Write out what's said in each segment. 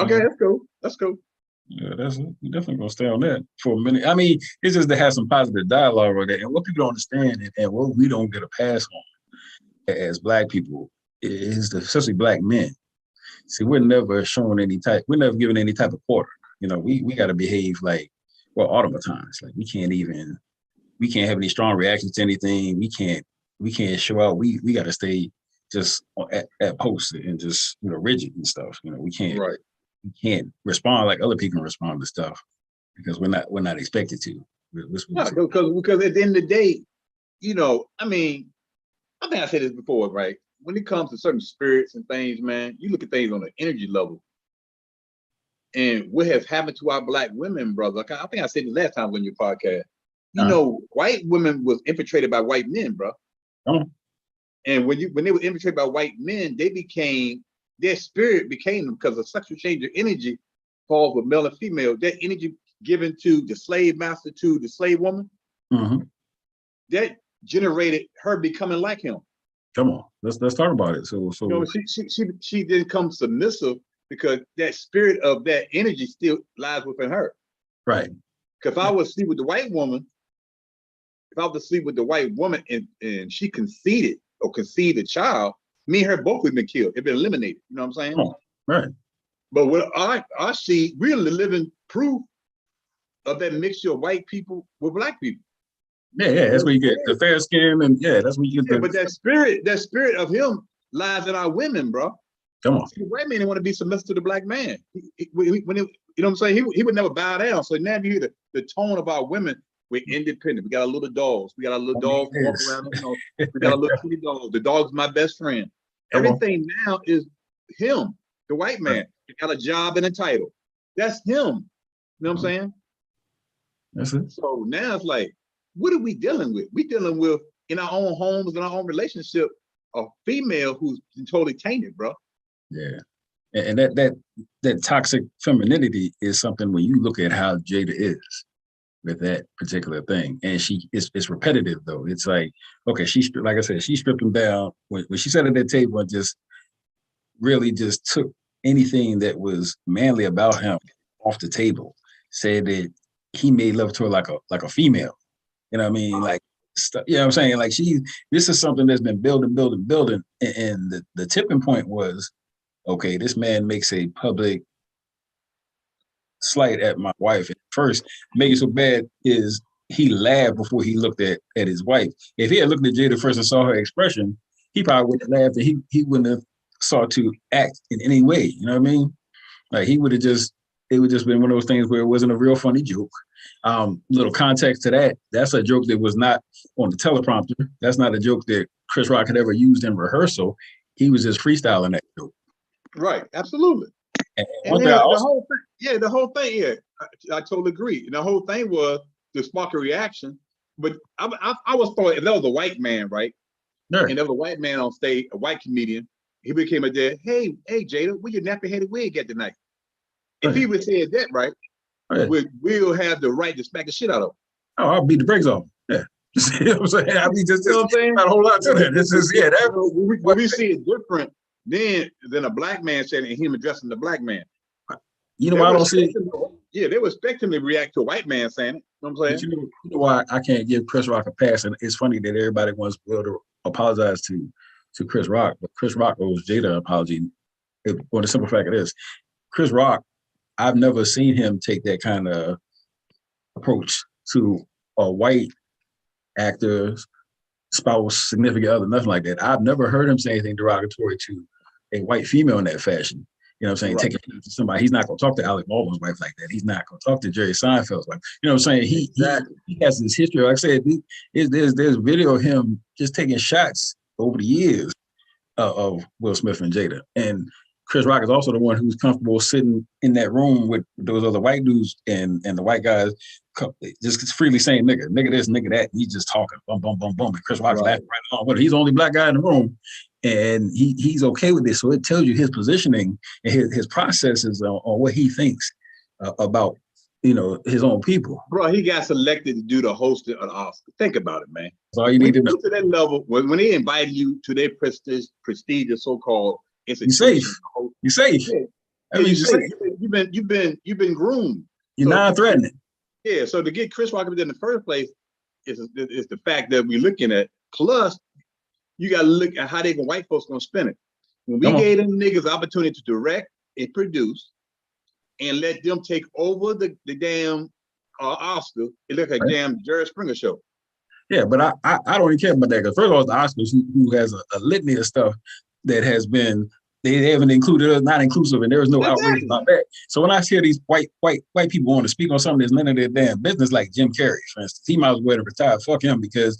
Okay, that's cool. That's cool. Yeah, that's we definitely gonna stay on that for a minute. I mean, it's just to have some positive dialogue on that, and what people don't understand, and what we don't get a pass on as Black people is, especially Black men. See, we're never showing we're never given any type of quarter. You know, we got to behave like, well, automatons. Like we can't have any strong reactions to anything. We can't show out. We got to stay just at post and just, rigid and stuff. You know, we can't respond like other people can respond to stuff because we're not expected to. Because at the end of the day, I mean, I think I said this before, right? When it comes to certain spirits and things, man, you look at things on an energy level. And what has happened to our Black women, brother? I think I said it last time on your podcast. White women was infiltrated by white men, bro. And when they were infiltrated by white men, their spirit became them because of sexual change of energy falls with male and female. That energy given to the slave master to the slave woman, that generated her becoming like him. Come on, let's talk about it. So she didn't come submissive because that spirit of that energy still lies within her. Right. Because if I was to sleep with the white woman, and she conceived a child, me and her both would have been killed. It'd been eliminated. You know what I'm saying? Oh, right. But what I see, we're the living proof of that mixture of white people with Black people. Yeah, that's where you get the fair skin, and that's where you get But that spirit of him lies in our women, bro. Come on. See, the white man didn't want to be submissive to the Black man. You know what I'm saying? He would never bow down. So now you hear the tone of our women. We're independent. We got our little dogs. We got our little dogs walk around. We got a little kitty dog. The dog's my best friend. Everything now is him, the white man. He got a job and a title. That's him. You know what I'm saying? That's it. So now it's like, what are we dealing with? We dealing with, in our own homes, in our own relationship, a female who's totally tainted, bro. Yeah. And that toxic femininity is something when you look at how Jada is with that particular thing. And it's repetitive though. It's like, okay, like I said, she stripped him down when she sat at that table and just really just took anything that was manly about him off the table, said that he made love to her like a female. You know what I mean? Like, you know what I'm saying? Like this is something that's been building. And the tipping point was, okay, this man makes a public slight at my wife. At first, make it so bad is he laughed before he looked at his wife. If he had looked at Jada first and saw her expression, he probably would have laughed and he wouldn't have sought to act in any way. You know what I mean? Like it would just been one of those things where it wasn't a real funny joke. Little context to that's a joke that was not on the teleprompter. That's not a joke that Chris Rock had ever used in rehearsal. He was just freestyling that joke. Right, absolutely. And the whole thing, I totally agree. And the whole thing was to spark a reaction. But I was thought if that was a white man, right? Sure. And there was a white man on stage, a white comedian, he became a dead, hey, Jada, where your nappy headed wig at tonight? If he would say that, right, we'll have the right to smack the shit out of him. Oh, I'll beat the brakes off. Yeah. You know what I'm saying? I mean, just not a whole lot to that. This is, when we see it different than a Black man saying and him addressing the Black man. You know why I don't see it? Yeah, they were expecting to react to a white man saying it. You know what I'm saying? You know why I can't give Chris Rock a pass? And it's funny that everybody wants to apologize to Chris Rock, but Chris Rock owes Jada an apology. The simple fact of this, Chris Rock, I've never seen him take that kind of approach to a white actor's spouse, significant other, nothing like that. I've never heard him say anything derogatory to a white female in that fashion. You know what I'm saying? Taking to somebody, he's not going to talk to Alec Baldwin's wife like that. He's not going to talk to Jerry Seinfeld's wife. You know what I'm saying? He has this history. Like I said, there's video of him just taking shots over the years of Will Smith and Jada. And Chris Rock is also the one who's comfortable sitting in that room with those other white dudes and the white guys just freely saying nigga this, nigga that. And he's just talking, boom, boom, boom, boom. And Chris Rock's laughing right along with it. He's the only Black guy in the room. And he's okay with this. So it tells you his positioning and his processes on what he thinks about, his own people. Bro, he got selected to do the host of the Oscar. Think about it, man. That's all you need to know. To that level, when they invited you to their prestigious so-called institution. You're safe. Yeah. I Yeah, mean, you just say say you've been groomed. you're So non-threatening. yeah, so to get Chris Rock in the first place is the fact that we're looking at. Plus, you got to look at how the white folks gonna spin it. When we Come on. gave them niggas the opportunity to direct and produce and let them take over the damn Oscar, it looked like Right? damn Jerry Springer show. Yeah, but I don't even care about that because first of all, it's the Oscars who has a litany of stuff that has been they haven't included us, not inclusive, and there is no outrage Exactly. about that. So when I hear these white people want to speak on something that's none of their damn business, like Jim Carrey, for instance, he might as well retire. Fuck him because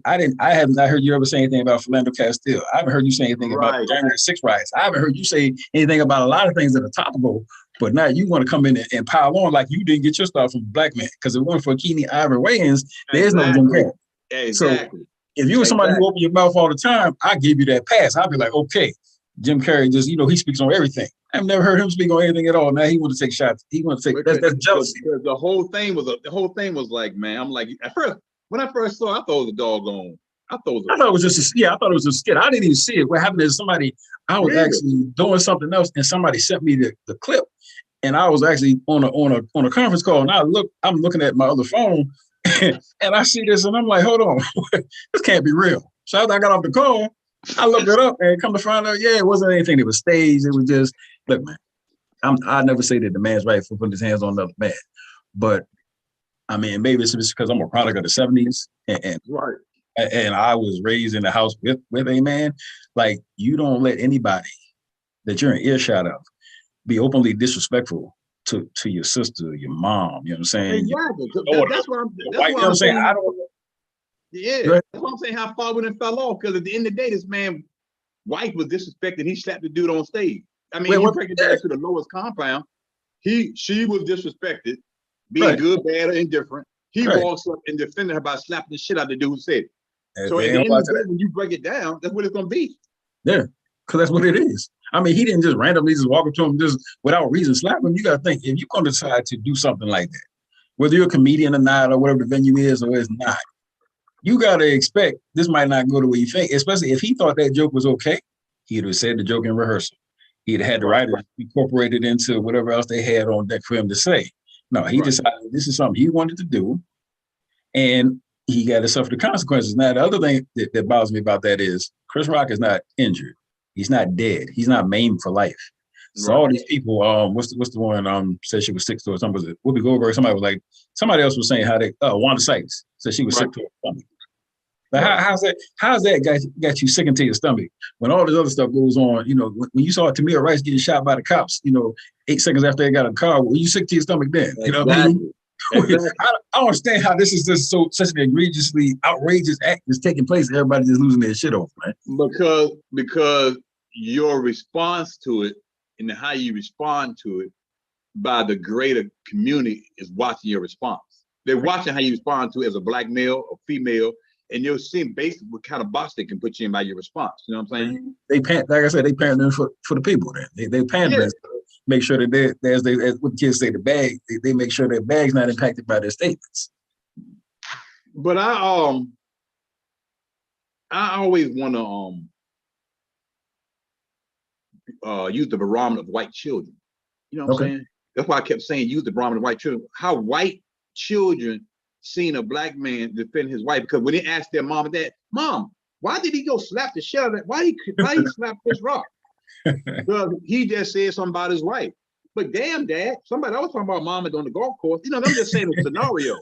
I haven't heard you ever say anything about Philando Castile. I haven't heard you say anything about Right. January 6th riots. I haven't heard you say anything about a lot of things that are topical. But now you want to come in and pile on like you didn't get your stuff from Black Man because it wasn't for Keeney Ivory Wayans. There's no Jim Exactly. Carrey. So Exactly. if you were somebody Exactly. who opened your mouth all the time, I give you that pass. I'd be like, okay, Jim Carrey just, he speaks on everything. I've never heard him speak on anything at all. Now he want to take shots. He want to take that's jealousy. Because the whole thing was like, man, I'm like, at first, when I first saw it, I thought it was a doggone. I thought it was just I thought it was a skit. I didn't even see it. What happened is I was actually doing something else and somebody sent me the clip and I was actually on a conference call and I'm looking at my other phone and I see this and I'm like, hold on, this can't be real. So after I got off the call, I looked it up and come to find out, yeah, it wasn't anything that was staged. It was just, look, man, I never say that the man's right for putting his hands on another man. But I mean, maybe it's just because I'm a product of the 70s and I was raised in the house with a man. Like, you don't let anybody that you're in earshot of be openly disrespectful to your sister, your mom, you know what I'm saying? Exactly. That's what I'm saying. I don't. Yeah, that's what I'm saying. How far we done fell off because at the end of the day, this man wife was disrespected. He slapped the dude on stage. I mean, you break it down to the lowest compound. She was disrespected, being good, bad, or indifferent. He walks up and defended her by slapping the shit out of the dude who said it. So at the end of the day, when you break it down, that's what it's gonna be. Yeah, because that's what it is. I mean, he didn't just randomly just walk up to him just without reason slap him. You got to think, if you're going to decide to do something like that, whether you're a comedian or not, or whatever the venue is or is not, you got to expect this might not go the way you think, especially if he thought that joke was okay. He'd have said the joke in rehearsal. He'd had the writers incorporate it into whatever else they had on deck for him to say. No, he decided this is something he wanted to do, and he got to suffer the consequences. Now, the other thing that bothers me about that is Chris Rock is not injured. He's not dead. He's not maimed for life. So all these people, what's the one said she was sick to her stomach? Was it Whoopi Goldberg? Somebody else was saying how they Wanda Sykes said she was sick to her stomach. But how's that got you sick into your stomach when all this other stuff goes on? When you saw Tamir Rice getting shot by the cops, 8 seconds after they got a car, were you sick to your stomach then? You know what I mean? Exactly. I don't understand how this is just such an egregiously outrageous act that's taking place. Everybody just losing their shit over, man. Because your response to it and how you respond to it by the greater community is watching your response. They're watching how you respond to it as a Black male or female, and you're seeing basically what kind of box they can put you in by your response. You know what I'm saying? Like I said, they pandering for the people. Then they pandering. Make sure that as what the kids say, the bag, they make sure their bag's not impacted by their statements. But I always want to use the barometer of white children. You know what I'm saying? That's why I kept saying use the barometer of white children. How white children seen a Black man defend his wife, because when they asked their mom and dad, "Mom, why did he go slap the shit out of it? Why he slap Chris Rock?" Well, he just said something about his wife. But damn, Dad, somebody else talking about mama on the golf course. I'm just saying a scenario.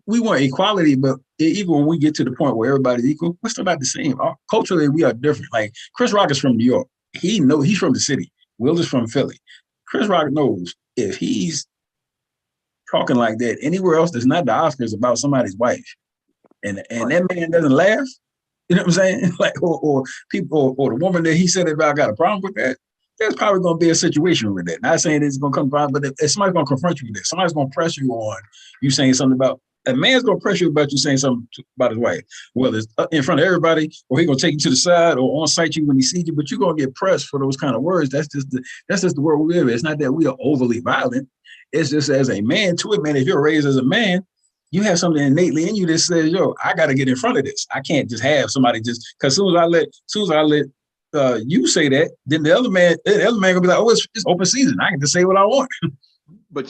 We want equality, but even when we get to the point where everybody's equal, we're still not the same. Culturally, we are different. Like Chris Rock is from New York. He's from the city. Will is from Philly. Chris Rock knows if he's talking like that anywhere else that's not the Oscars about somebody's wife, and that man doesn't laugh, you know what I'm saying? Like, or people, or the woman that he said about got a problem with that, there's probably going to be a situation with that. Not saying it's going to come from, but if somebody's going to confront you with that, somebody's going to press you on you saying something about, a man's going to press you about you saying something about his wife, whether it's in front of everybody, or he's going to take you to the side or on-site you when he sees you, but you're going to get pressed for those kind of words. That's just the world we live in. It's not that we are overly violent. It's just as a man to it, man, if you're raised as a man, you have something innately in you that says, yo, I got to get in front of this. I can't just have somebody just, because as soon as I let you say that, then the other man gonna be like, oh, it's open season. I can just say what I want. But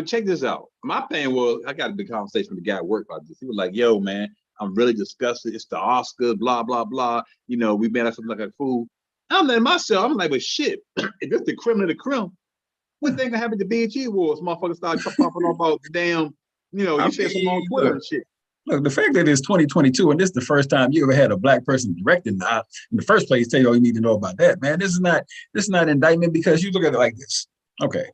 check this out. My thing was, I got a big conversation with the guy at work about this. He was like, "Yo, man, I'm really disgusted. It's the Oscars, blah blah blah. You know, we made us something like a fool." I'm letting myself. I'm like, "But shit, if it's the creme of the creme, what thing gonna happen to BET Awards? Motherfuckers start popping up about the damn. You know, you said something on Twitter and shit." Look, the fact that it's 2022 and this is the first time you ever had a black person directing in the first place, tell you all you need to know about that, man. This is not indictment, because you look at it like this. Okay,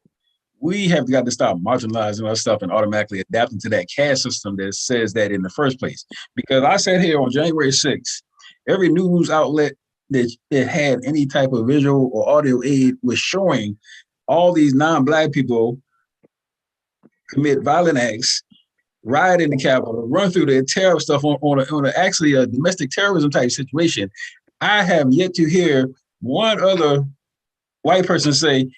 we have got to stop marginalizing our stuff and automatically adapting to that caste system that says that in the first place. Because I sat here on January 6th, every news outlet that had any type of visual or audio aid was showing all these non-black people commit violent acts, riot in the Capitol, run through the terror stuff on actually a domestic terrorism type situation. I have yet to hear one other white person say,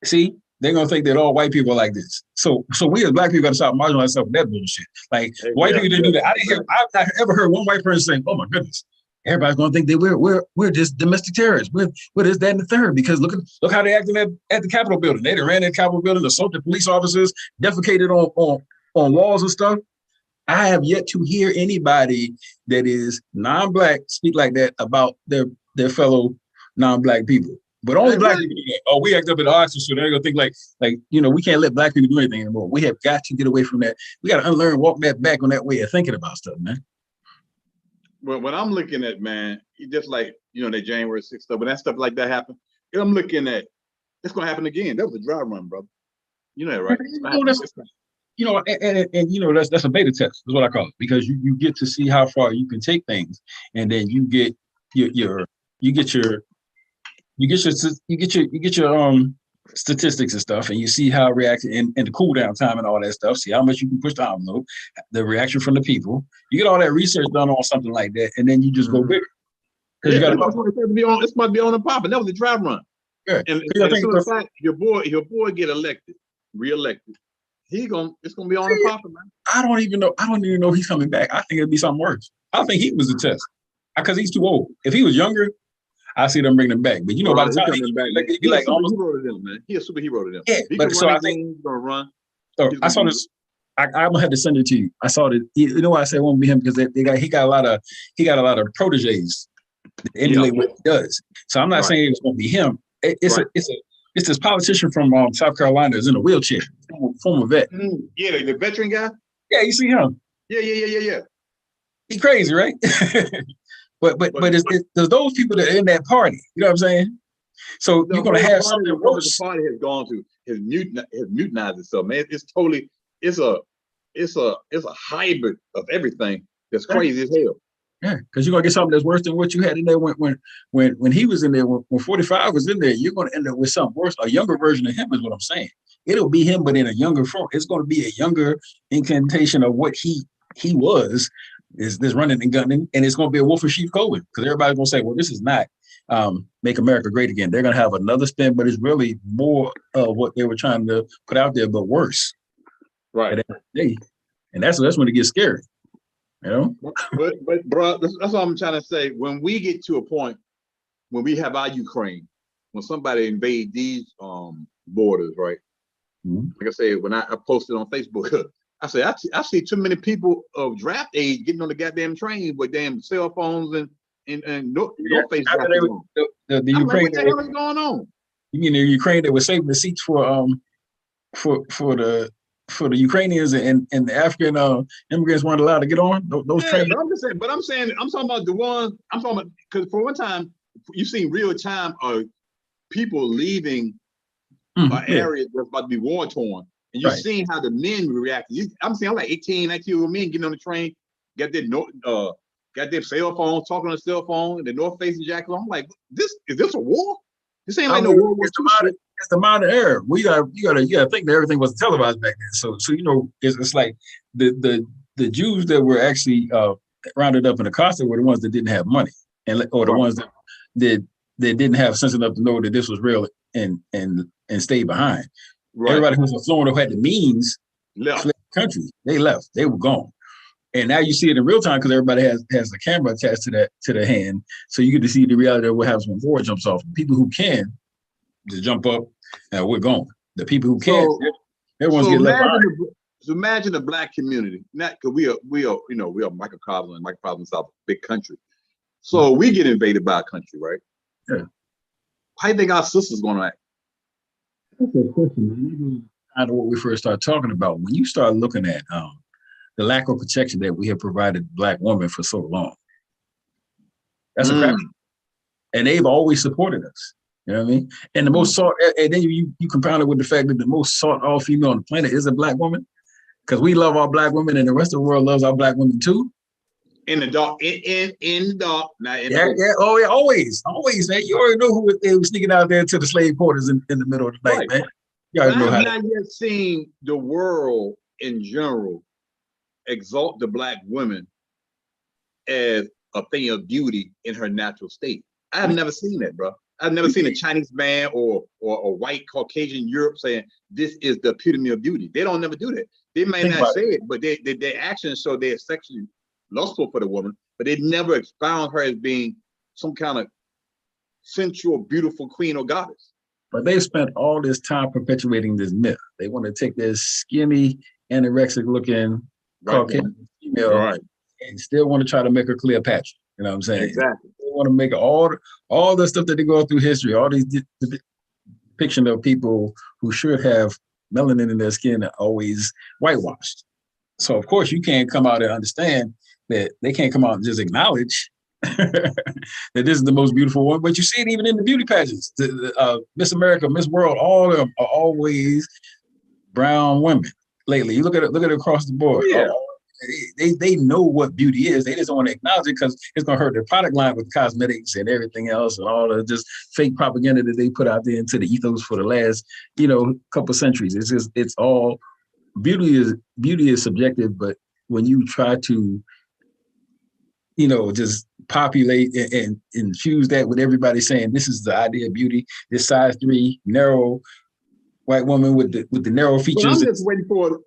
see, they're gonna think that all white people are like this. So we as black people gotta stop marginalizing ourselves with that bullshit. Like white people didn't do that. I've not ever heard one white person saying, "Oh my goodness, everybody's gonna think that we're just domestic terrorists. We're this, that, and the third." Because look how they acted at the Capitol building. They ran in the Capitol building, assaulted police officers, defecated on walls and stuff. I have yet to hear anybody that is non-black speak like that about their fellow non-black people. But only black people do that. Oh, we act up at the arts, so they're gonna think like we can't let black people do anything anymore. We have got to get away from that. We got to unlearn, walk that back on that way of thinking about stuff, man. Well, when I'm looking at, man, just like that January 6th stuff, when that stuff like that happened, I'm looking at it's gonna happen again. That was a dry run, brother. You know that, right? That's a beta test, is what I call it, because you get to see how far you can take things, and then you get your statistics and stuff, and you see how it reacts and the cool down time and all that stuff. See how much you can push the envelope, the reaction from the people. You get all that research done on something like that, and then you just go bigger. Because you got to. It's about to be on the pop, and that was a dry run. Yeah. And so fact, your boy get reelected. It's gonna be on the pop, man. I don't even know if he's coming back. I think it'd be something worse. I think he was a test because he's too old. If he was younger, I see them bring him back. But by the time he's like almost superhero to them, man. He's a superhero to them. Yeah, but so I think he's gonna run. So I saw this. I'm gonna have to send it to you. I saw that. You know why I said it won't be him, because he got a lot of proteges that emulate what he does. So I'm not saying it's gonna be him. It's this politician from South Carolina is in a wheelchair, former vet. Yeah, the veteran guy. Yeah, you see him. Yeah. He crazy, right? but there's those people that are in that party. You know what I'm saying? So you're gonna have something worse. The party has gone to has mutinized itself, man. It's totally it's a hybrid of everything that's crazy as hell. Yeah, because you're gonna get something that's worse than what you had in there when he was in there. When 45 was in there, you're gonna end up with something worse, a younger version of him, is what I'm saying. It'll be him, but in a younger form. It's gonna be a younger incantation of what he was. Is this running and gunning, and it's gonna be a wolf in sheep's clothing, because everybody's gonna say, well, this is not Make America Great Again. They're gonna have another spin, but it's really more of what they were trying to put out there, but worse. Right. And that's when it gets scary. You know, but bro, that's what I'm trying to say. When we get to a point when we have our Ukraine, when somebody invade these borders, right? Mm-hmm. Like I said, when I posted on Facebook, I said I see too many people of draft age getting on the goddamn train with damn cell phones and no face jackets on. The Ukraine, like, what the hell is going on? You mean the Ukraine that was saving the seats for the Ukrainians and the African immigrants weren't allowed to get on those trains? But I'm talking about the ones. I'm talking about, because for one time you seen real time of people leaving an area that's about to be war torn, and you've seen how the men react. I'm seeing like 18, 19-year-old men getting on the train, got their cell phones, talking on the cell phone, and the North Facing jacket. I'm like, is this a war? This ain't like no World War II. It's the modern era. You gotta think that everything was televised back then. So it's like the Jews that were actually rounded up in the Costa were the ones that didn't have money, or the ones that didn't have sense enough to know that this was real and stayed behind. Right. Everybody who was affluent, who had the means, left the country. They left. They were gone. And now you see it in real time because everybody has a camera attached to their hand, so you get to see the reality of what happens when Ford jumps off. The people who can just jump up and we're gone. The people who can't, everyone's getting left behind. So imagine the Black community. Not because we are we are microcosm and microcosm South, big country. So we get invaded by a country, right? Yeah. How do you think our sisters going to act? That's a question, man. Kind of what we first started talking about. When you start looking at the lack of protection that we have provided Black women for so long, that's a crap. And they've always supported us. You know what I mean? And the most sought, and then you compound it with the fact that the most sought all female on the planet is a Black woman, because we love our Black women, and the rest of the world loves our Black women too. In the dark, in the dark, not in the open. Oh yeah, always, man. You already know who they were sneaking out there to the slave quarters in the middle of the night, man. You already know how. I've not yet seen the world in general exalt the Black women as a thing of beauty in her natural state. I have never seen that, bro. I've never seen a Chinese man or a white Caucasian Europe saying this is the epitome of beauty. They don't never do that. They may not say it, but their actions show they're sexually lustful for the woman, but they never expound her as being some kind of sensual, beautiful queen or goddess. But they spent all this time perpetuating this myth. They want to take this skinny, anorexic-looking Caucasian female and still want to try to make her Cleopatra. You know what I'm saying? Exactly. They want to make all the stuff that they go through history, all these depiction of people who should have melanin in their skin are always whitewashed. So of course you can't come out and understand that they can't come out and just acknowledge that this is the most beautiful one. But you see it even in the beauty pageants. Miss America, Miss World, all of them are always brown women lately. You look at it across the board. Yeah. They know what beauty is. They just don't want to acknowledge it because it's going to hurt their product line with cosmetics and everything else and all the just fake propaganda that they put out there into the ethos for the last, couple centuries. It's all beauty is subjective, but when you try to, just populate and infuse that with everybody saying this is the idea of beauty, this size 3 narrow white woman with the narrow features. Well, I'm just waiting for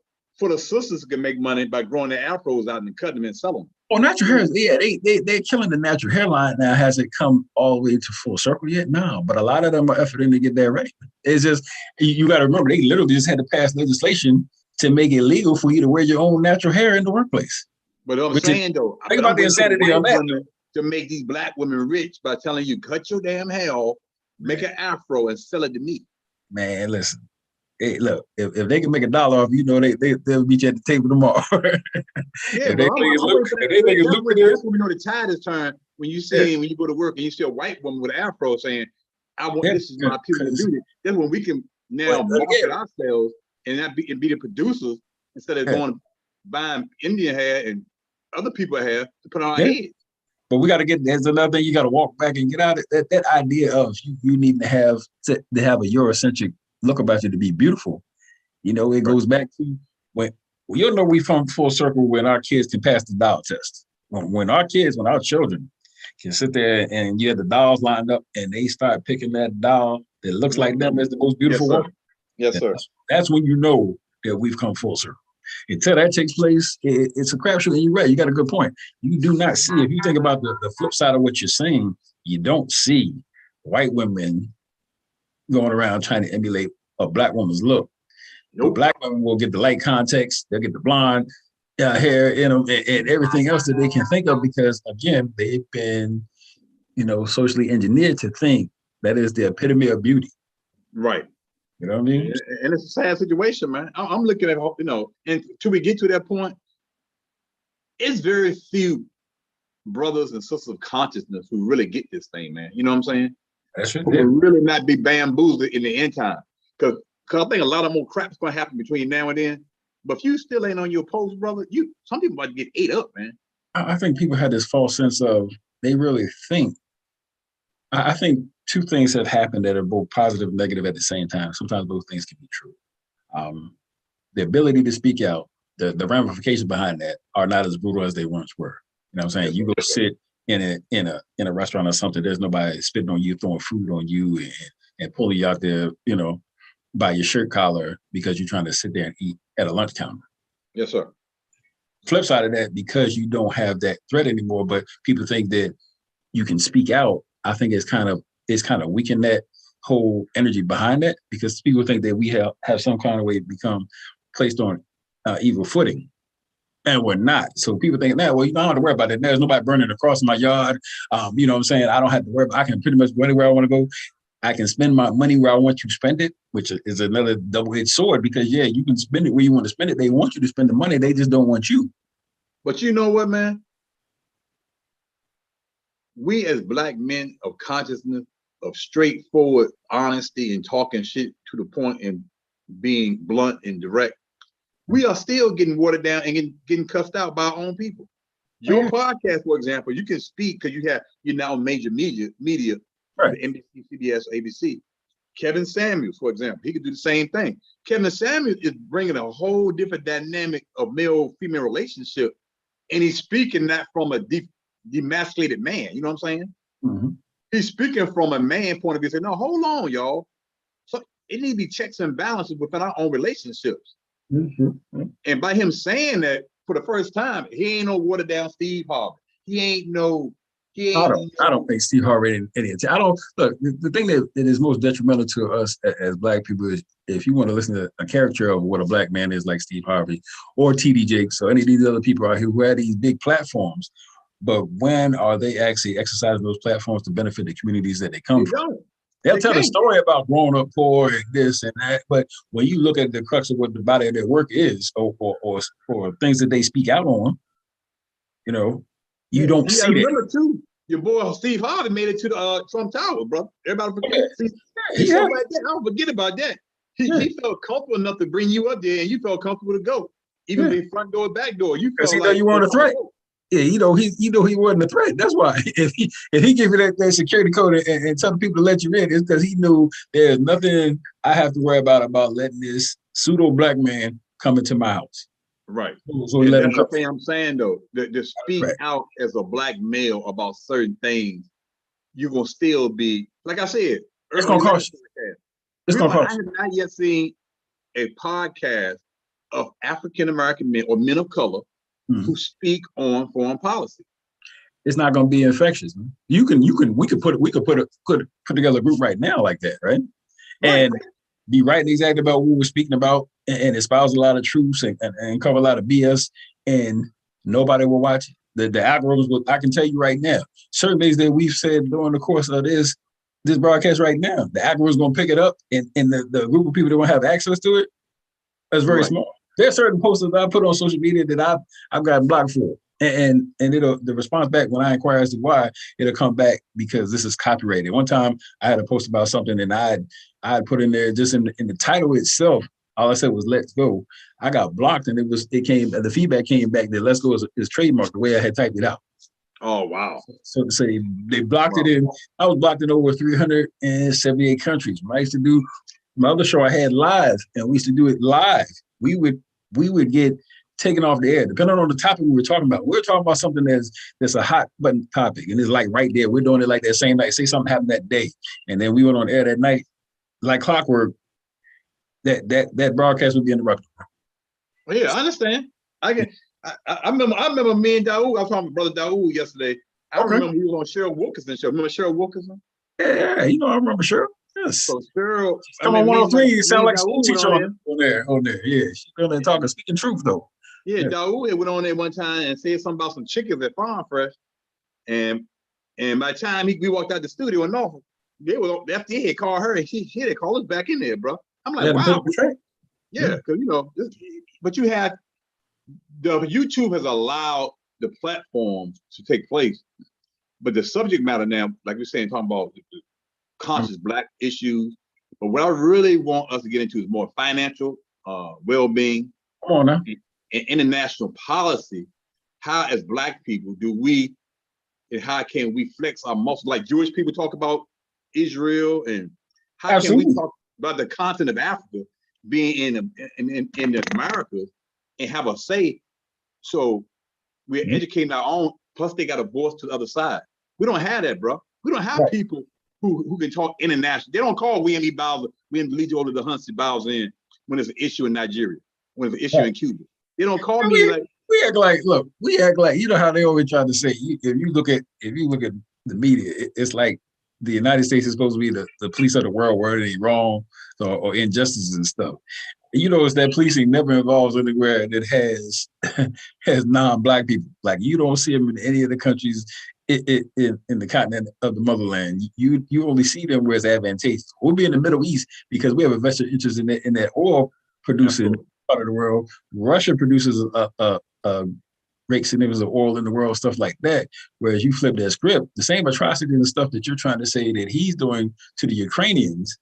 the sisters can make money by growing their afros out and cutting them and selling them. Oh, natural hair, yeah, they're killing the natural hairline now. Has it come all the way to full circle yet? No, but a lot of them are efforting to get that right. It's just, you got to remember, they literally just had to pass legislation to make it legal for you to wear your own natural hair in the workplace. But I'm saying, though, think about the insanity on that. To make these Black women rich by telling you, cut your damn hair off, make an afro and sell it to me. Man, listen. Hey, look, if they can make $1 off, they'll meet you at the table tomorrow. Yeah, that's when we know the tide is turned. When you go to work and you see a white woman with an afro saying, "I want this is my people to do it." Then when we can now market ourselves and be the producers instead of going buying Indian hair and other people's hair to put on our heads. But we got to get, there's another thing, you got to walk back and get out of that idea of you need to have a Eurocentric look about you to be beautiful. It goes back to when we from full circle when our kids can pass the doll test. When our children can sit there and you have the dolls lined up and they start picking that doll that looks like them as the most beautiful one. Yes, sir. That's when you know that we've come full circle. Until that takes place, it's a crapshoot. And you're right, you got a good point. You do not see, if you think about the flip side of what you're saying, you don't see white women going around trying to emulate a Black woman's look. Nope. Black women will get the light context, they'll get the blonde hair in them and everything else that they can think of because, again, they've been, socially engineered to think that is the epitome of beauty. Right. You know what I mean? And it's a sad situation, man. I'm looking at, and till we get to that point, it's very few brothers and sisters of consciousness who really get this thing, man. You know what I'm saying? That's right. Who will really not be bamboozled in the end time. Because I think a lot of more crap's going to happen between now and then. But if you still ain't on your post, brother, some people about to get ate up, man. I think people had this false sense of they really think. I think two things have happened that are both positive and negative at the same time. Sometimes both things can be true. The ability to speak out, the ramifications behind that are not as brutal as they once were. You know what I'm saying? You go sit in a restaurant or something, there's nobody spitting on you, throwing food on you and pulling you out there, by your shirt collar because you're trying to sit there and eat at a lunch counter. Yes, sir. flip side of that, because you don't have that threat anymore, but people think that you can speak out, I think it's kind of weakened that whole energy behind that, because people think that we have some kind of way become placed on evil footing. And we're not. So people think, well, you don't have to worry about that. There's nobody burning across my yard. You know what I'm saying? I don't have to worry about, I can pretty much go anywhere I want to go. I can spend my money where I want to spend it, which is another double-edged sword, because yeah, you can spend it where you want to spend it. They want you to spend the money. They just don't want you. But you know what, man? We as Black men of consciousness, of straightforward honesty and talking shit to the point and being blunt and direct, we are still getting watered down and getting cussed out by our own people. Your podcast, for example, you can speak because you're now major media, right. NBC, CBS, ABC. Kevin Samuels, for example, he could do the same thing. Kevin Samuels is bringing a whole different dynamic of male-female relationship, and he's speaking that from a demasculated man. You know what I'm saying? Mm-hmm. He's speaking from a man point of view. Saying, no, hold on, y'all. So it needs to be checks and balances within our own relationships. Mm-hmm. And by him saying that for the first time, he ain't no watered down Steve Harvey. I don't think Steve Harvey any. I don't look. The thing that is most detrimental to us as Black people is if you want to listen to a caricature of what a Black man is, like Steve Harvey or TD Jakes or any of these other people out here who have these big platforms, but when are they actually exercising those platforms to benefit the communities that they come from? They'll tell a story about growing up poor and this and that, but when you look at the crux of what the body of their work is, or things that they speak out on, you know, you don't see that. Remember too, your boy Steve Harvey made it to the Trump Tower, bro. Everybody forget. Stuff like that. I don't forget about that. He felt comfortable enough to bring you up there, and you felt comfortable to go, even the front door, back door. You felt like you weren't a threat. Yeah, he wasn't a threat. That's why if he gave you that security code and tell people to let you in, it's because he knew there's nothing I have to worry about letting this pseudo Black man come into my house. Right. So that's the thing I'm saying though. To speak out as a Black male about certain things, you're gonna still be, like I said, it's gonna cost you. I have not yet seen a podcast of African American men or men of color who speak on foreign policy. It's not going to be infectious. Man. We could put together a group right now like that, right? And be right and exact about what we're speaking about and espouse a lot of truths and cover a lot of BS, and nobody will watch it. The algorithms will, I can tell you right now, certain things that we've said during the course of this broadcast right now, the algorithm's going to pick it up, and the group of people that won't have access to it is very small. There's certain posts that I put on social media that I've got blocked for, and the response back when I inquire as to why, it'll come back because this is copyrighted. One time I had a post about something and I had put in there just in the title itself. All I said was "Let's go." I got blocked, and the feedback came back that "Let's go" is trademarked the way I had typed it out. Oh wow! So to say they blocked it in. I was blocked in over 378 countries. When I used to do my other show, I had live, and we used to do it live. We would get taken off the air, depending on the topic we were talking about. We're talking about something that's a hot button topic, and it's like right there. We're doing it like that same night. Say something happened that day, and then we went on air that night, like clockwork. That broadcast would be interrupted. Well, yeah, I understand. I remember me and Daoud. I was talking to Brother Daoud yesterday. I remember he was on Cheryl Wilkinson show. Remember Cheryl Wilkinson? Yeah, I remember Cheryl. Yes. So Cheryl, come on 103. You sound like a school teacher on there. Yeah, she's going there talking, speaking truth though. Yeah, Daoud went on there one time and said something about some chickens at Farm Fresh, and by the time we walked out the studio in Norfolk, the FDA had called her and she had called us back in there, bro. I'm like, wow. Yeah, because but you had the YouTube has allowed the platforms to take place, but the subject matter now, like we're saying, talking about the conscious Black issues. But what I really want us to get into is more financial well-being. Come on now. And international policy. How, as Black people, and how can we flex our muscles? Like Jewish people talk about Israel, and how can we talk about the continent of Africa being in the Americas and have a say? So we're educating our own. Plus, they got a voice to the other side. We don't have that, bro. We don't have people who can talk international. They don't call William E. Bowser, William Lee Jordan the Hunsey Bowser in when there's an issue in Nigeria, when there's an issue in Cuba. They don't call me like we we act like, you know how they always try to say, if you look at the media, it's like the United States is supposed to be the police of the world where it ain't wrong or injustices and stuff. You know, it's that policing never involves anywhere that has non-black people. Like you don't see them in any of the countries in the continent of the motherland. You only see them where it's advantageous. We'll be in the Middle East because we have a vested interest in that oil producing part of the world. Russia produces a great significance of oil in the world, stuff like that. Whereas you flip that script, the same atrocity and the stuff that you're trying to say that he's doing to the Ukrainians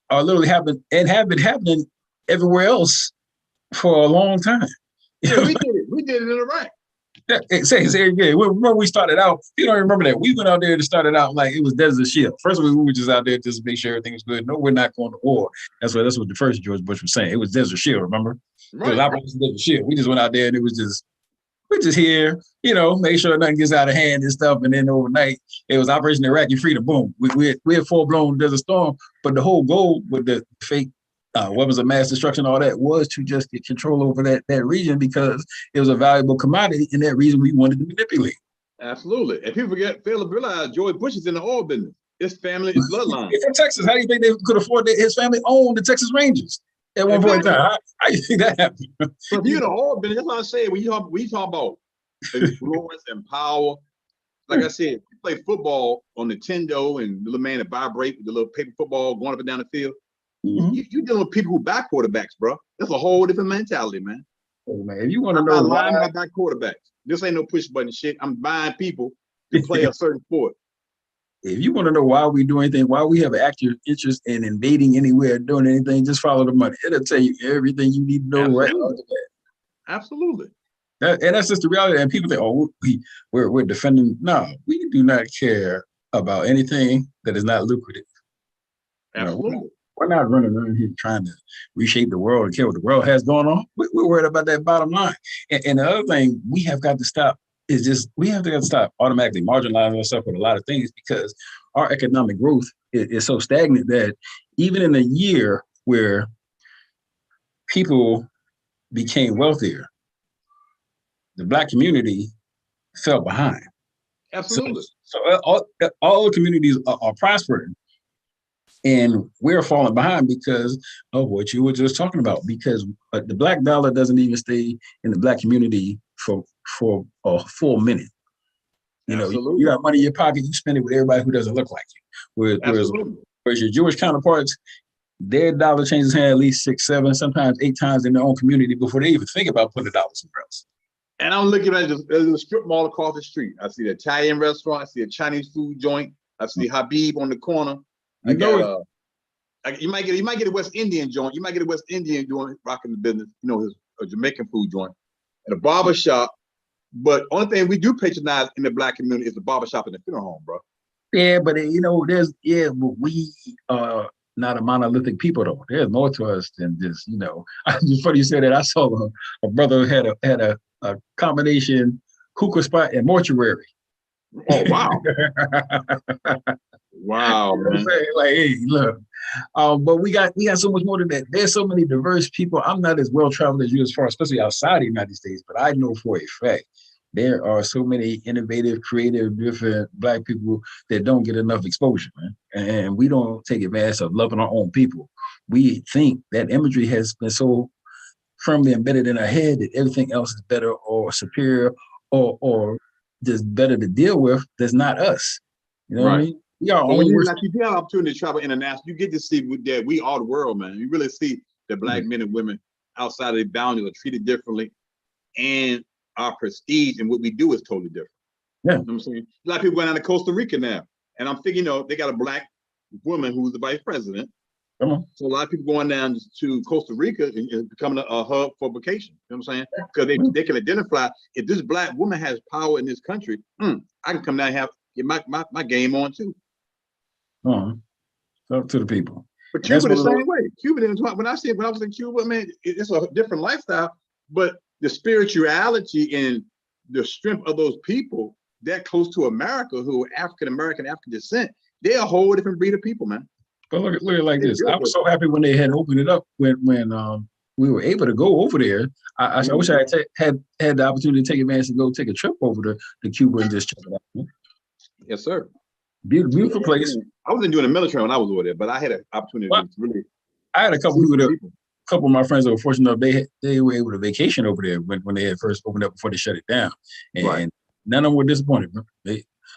are literally happening and have been happening everywhere else for a long time. Yeah, we did it. We did it in Iraq. Say again. When we started out, you don't remember that. We went out there to start it out like it was Desert Shield. First, we were just out there just to make sure everything was good. No, we're not going to war. That's what the first George Bush was saying. It was Desert Shield, remember? Right. It was Operation Desert Shield. We just went out there and it was just, we're just here, you know, make sure nothing gets out of hand and stuff. And then overnight, it was Operation Iraqi Freedom. Boom. We had full-blown Desert Storm. But the whole goal with the fake weapons of mass destruction, all that was to just get control over that region because it was a valuable commodity and that reason we wanted to manipulate. Absolutely. And people fail to realize George Bush is in the oil business. His family is bloodline. He's from Texas. How do you think they could afford that? His family owned the Texas Rangers at one point in time. How do you think that happened? So if you're in the oil business, that's what I say. When you talk about influence and power, like I said, you play football on Nintendo and the little man that vibrate with the little paper football going up and down the field. Mm-hmm. You dealing with people who back quarterbacks, bro. That's a whole different mentality, man. Oh, man, if you want to know why I back quarterbacks, this ain't no push button shit. I'm buying people to play a certain sport. If you want to know why we do anything, why we have an active interest in invading anywhere, doing anything, just follow the money. It'll tell you everything you need to know. Absolutely. Right after that. Absolutely. And that's just the reality. And people think, oh, we're defending. No, we do not care about anything that is not lucrative. Absolutely. You know, we're not running around here trying to reshape the world and care what the world has going on. We're worried about that bottom line. And the other thing we have got to stop is just we have to stop automatically marginalizing ourselves with a lot of things because our economic growth is so stagnant that even in a year where people became wealthier, the Black community fell behind. Absolutely. So all the communities are prospering. And we're falling behind because of what you were just talking about, because the Black dollar doesn't even stay in the Black community for a full minute. You know, you got money in your pocket, you spend it with everybody who doesn't look like you. Whereas your Jewish counterparts, their dollar changes hands at least 6, 7, sometimes 8 times in their own community before they even think about putting a dollar somewhere else. And I'm looking at the strip mall across the street. I see the Italian restaurant, I see a Chinese food joint, I see Habib on the corner. You might get a West Indian joint. You might get a West Indian doing rocking the business. You know, a Jamaican food joint, and a barber shop. But only thing we do patronize in the Black community is the barber shop and the funeral home, bro. Yeah, but you know, but we are not a monolithic people though. There's more to us than just, you know. It's funny you said that. I saw a brother who had a combination hookah spot and mortuary. Oh wow. Wow, man. Like, hey, look. But we got so much more than that. There's so many diverse people. I'm not as well traveled as you as far, especially outside the United States, but I know for a fact there are so many innovative, creative, different Black people that don't get enough exposure, man. And we don't take advantage of loving our own people. We think that imagery has been so firmly embedded in our head that everything else is better or superior or just better to deal with. That's not us. You know what I mean? When you have an opportunity to travel international, you get to see that we are the world, man. You really see that Black men and women outside of the boundaries are treated differently, and our prestige and what we do is totally different. Yeah. You know what I'm saying? A lot of people going down to Costa Rica now, and I'm thinking, you know, they got a Black woman who's the vice president. Come on. So a lot of people going down to Costa Rica and becoming a hub for vacation. You know what I'm saying? Because they can identify if this Black woman has power in this country, I can come down and get my game on too. Up to the people. But Cuba the same way. Cuba didn't. When I was in Cuba, man, it's a different lifestyle. But the spirituality and the strength of those people that close to America, who are African American, African descent, they're a whole different breed of people, man. But look at it like this. I was so happy when they had opened it up when we were able to go over there. I wish I had the opportunity to take advantage to go take a trip over to Cuba and just check it out. Yes, sir. Beautiful place. I wasn't doing the military when I was over there, but I had an opportunity to really. I had a couple people a couple of my friends that were fortunate enough, they were able to vacation over there when they had first opened up before they shut it down. And none of them were disappointed, bro.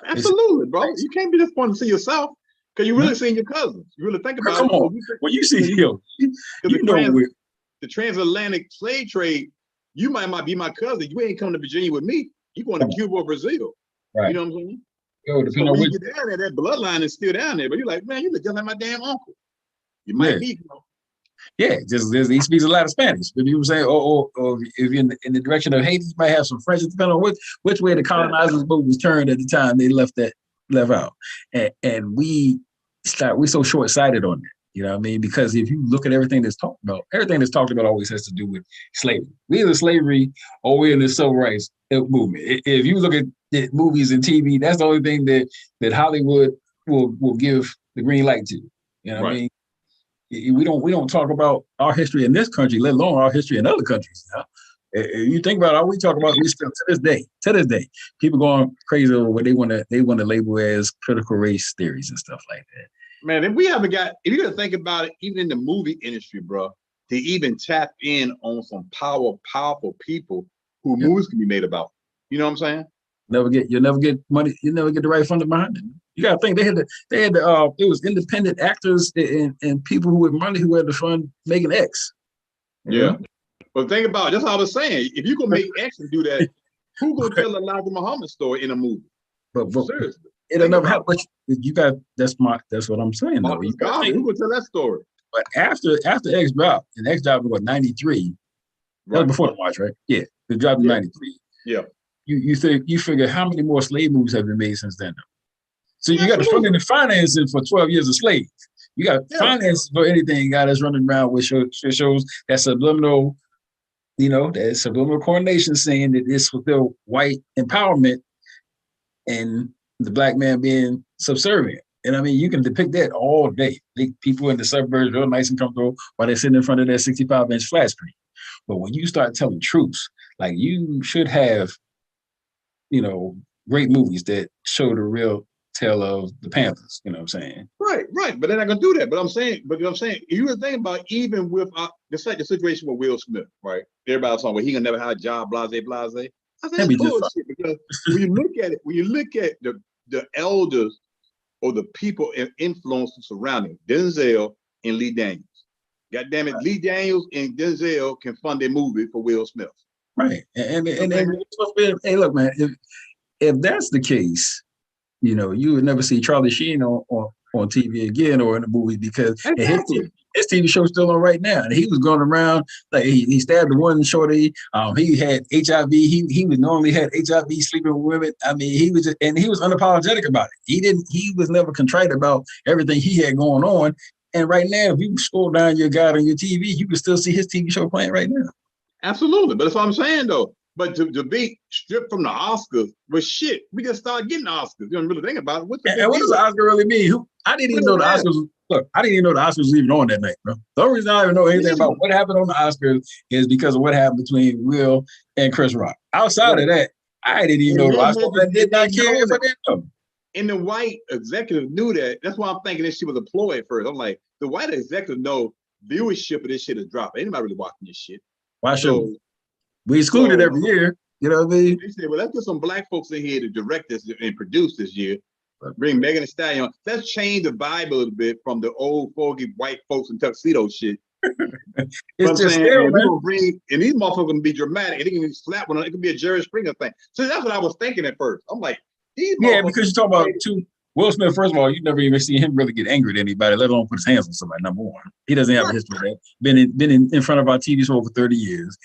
Absolutely, bro. You can't be disappointed to see yourself because you really seen your cousins. You really think about it. Come on. When you see the transatlantic slave trade, you might be my cousin. You ain't coming to Virginia with me. You going to Cuba or Brazil. Right. You know what I'm saying? Yo, so when you get down there, that bloodline is still down there. But you're like, man, you look just like my damn uncle. You might be, you know. Yeah, he speaks a lot of Spanish. But you were saying, or if you're in the direction of Haiti, you might have some French, depending on which way the colonizers' boat was turned at the time they left out. And we so short-sighted on that. You know what I mean? Because if you look at everything that's talked about always has to do with slavery. We're in the slavery or we're in the civil rights movement. If you look at movies and TV, that's the only thing that Hollywood will give the green light to. You know what I mean? We don't talk about our history in this country, let alone our history in other countries. You know? If you think about it, all we talk about, we still to this day, people going crazy over what they want to label as critical race theories and stuff like that. Man, if you got to think about it, even in the movie industry, bro, to even tap in on some powerful people who movies can be made about. You know what I'm saying? You'll never get money. You never get the right funding behind it. You got to think they had it was independent actors and people who had money who had the fund making X. Yeah. But think about it, that's what I was saying. If you can make X and do that, who gonna tell Elijah Muhammad story in a movie? But seriously. It'll never happen. But you got that's what I'm saying though. Who gonna tell that story? But after X dropped, and X dropped in 93. That was before the March, right? Yeah. It dropped in 93. Yeah. You figure how many more slave movies have been made since then? So you got the funding and financing for 12 years of slaves. You got finance for anything guy that's running around with shows that subliminal, that subliminal coordination saying that this fulfill white empowerment and the black man being subservient. And I mean, you can depict that all day. People in the suburbs real nice and comfortable while they're sitting in front of that 65-inch flat screen. But when you start telling truths, like you should have, great movies that show the real tale of the Panthers. You know what I'm saying? Right. But they're not gonna do that. But I'm saying, you were thinking about even with just like the situation with Will Smith, right? Everybody's talking, well, he gonna never have a job, blase. I said that's bullshit because when you look at the elders or the people and influence surrounding Denzel and Lee Daniels. God damn it, Lee Daniels and Denzel can fund a movie for Will Smith. Right. And hey, look, man, if that's the case, you would never see Charlie Sheen on TV again or in a movie because his TV show's still on right now. And he was going around like he stabbed the one shorty. He had HIV. He was normally had HIV, sleeping with women. I mean, he was unapologetic about it. He was never contrite about everything he had going on. And right now, if you scroll down your guide on your TV, you can still see his TV show playing right now. Absolutely. But that's what I'm saying, though. But to be stripped from the Oscars, well, shit, we just started getting Oscars. You don't really think about it. What does the Oscar really mean? I didn't even know the Oscars. Look, I didn't even know the Oscars was even on that night, bro. The only reason I even know anything about what happened on the Oscars is because of what happened between Will and Chris Rock. Outside of that, I didn't even know the Oscars. I did not care if I didn't know. And the white executive knew that. That's why I'm thinking this shit was a ploy at first. I'm like, the white executive know viewership of this shit is dropping. Ain't nobody really watching this shit. Why should we exclude it every year? You know what I mean? They said, well, let's get some black folks in here to direct this and produce this year. Bring Megan Thee Stallion. Let's change the vibe a little bit from the old foggy white folks in tuxedo shit. It's just still, man. And these motherfuckers can be dramatic. And they can slap one on. It can be a Jerry Springer thing. So that's what I was thinking at first. I'm like, because you're talking about Will Smith. First of all, you never even see him really get angry at anybody, let alone put his hands on somebody. Number one, he doesn't have a history of that. Been in front of our TV show over 30 years.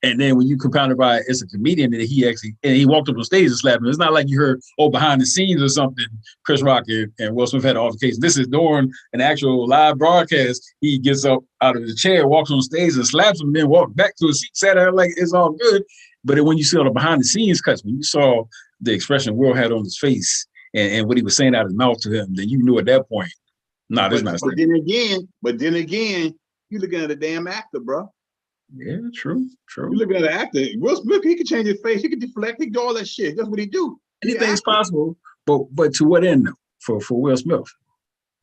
And then when you compound it by it's a comedian that he walked up on stage and slapped him. It's not like you heard, behind the scenes or something, Chris Rock and Will Smith had an altercation. This is during an actual live broadcast. He gets up out of the chair, walks on stage and slaps him, then walks back to his seat, sat there like it's all good. But when you see all the behind the scenes cuts, when you saw the expression Will had on his face and what he was saying out of his mouth to him, then you knew at that point, this is not. But then again, you looking at a damn actor, bro. Yeah, true, You true. look at an actor, Will Smith, he can change his face, he can deflect, he can do all that shit. That's what he do. He an Anything's actor. possible, but to what end though? For Will Smith.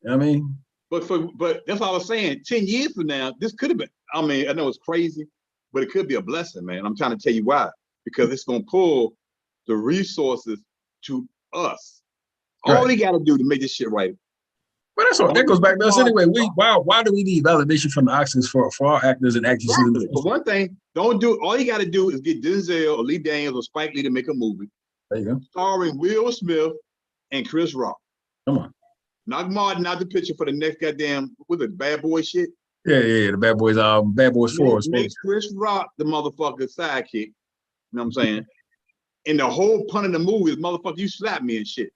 You know what I mean? But that's all I was saying. 10 years from now, this could have been. I mean, I know it's crazy, but it could be a blessing, man. I'm trying to tell you why. Because it's gonna pull the resources to us. All Right. he got to do to make this shit right. But that's all. All That goes back to us all, anyway. Why do we need validation from the Oscars for our actors and actresses? exactly. For one thing, don't do. All you got to do is get Denzel or Lee Daniels or Spike Lee to make a movie There you go. starring Will Smith and Chris Rock. Come on. Knock Martin out the picture for the next goddamn with the bad boy shit. Yeah. The Bad Boys 4. Make Chris Rock the motherfucker sidekick. You know what I'm saying? And the whole pun of the movie is motherfucker, you slap me and shit.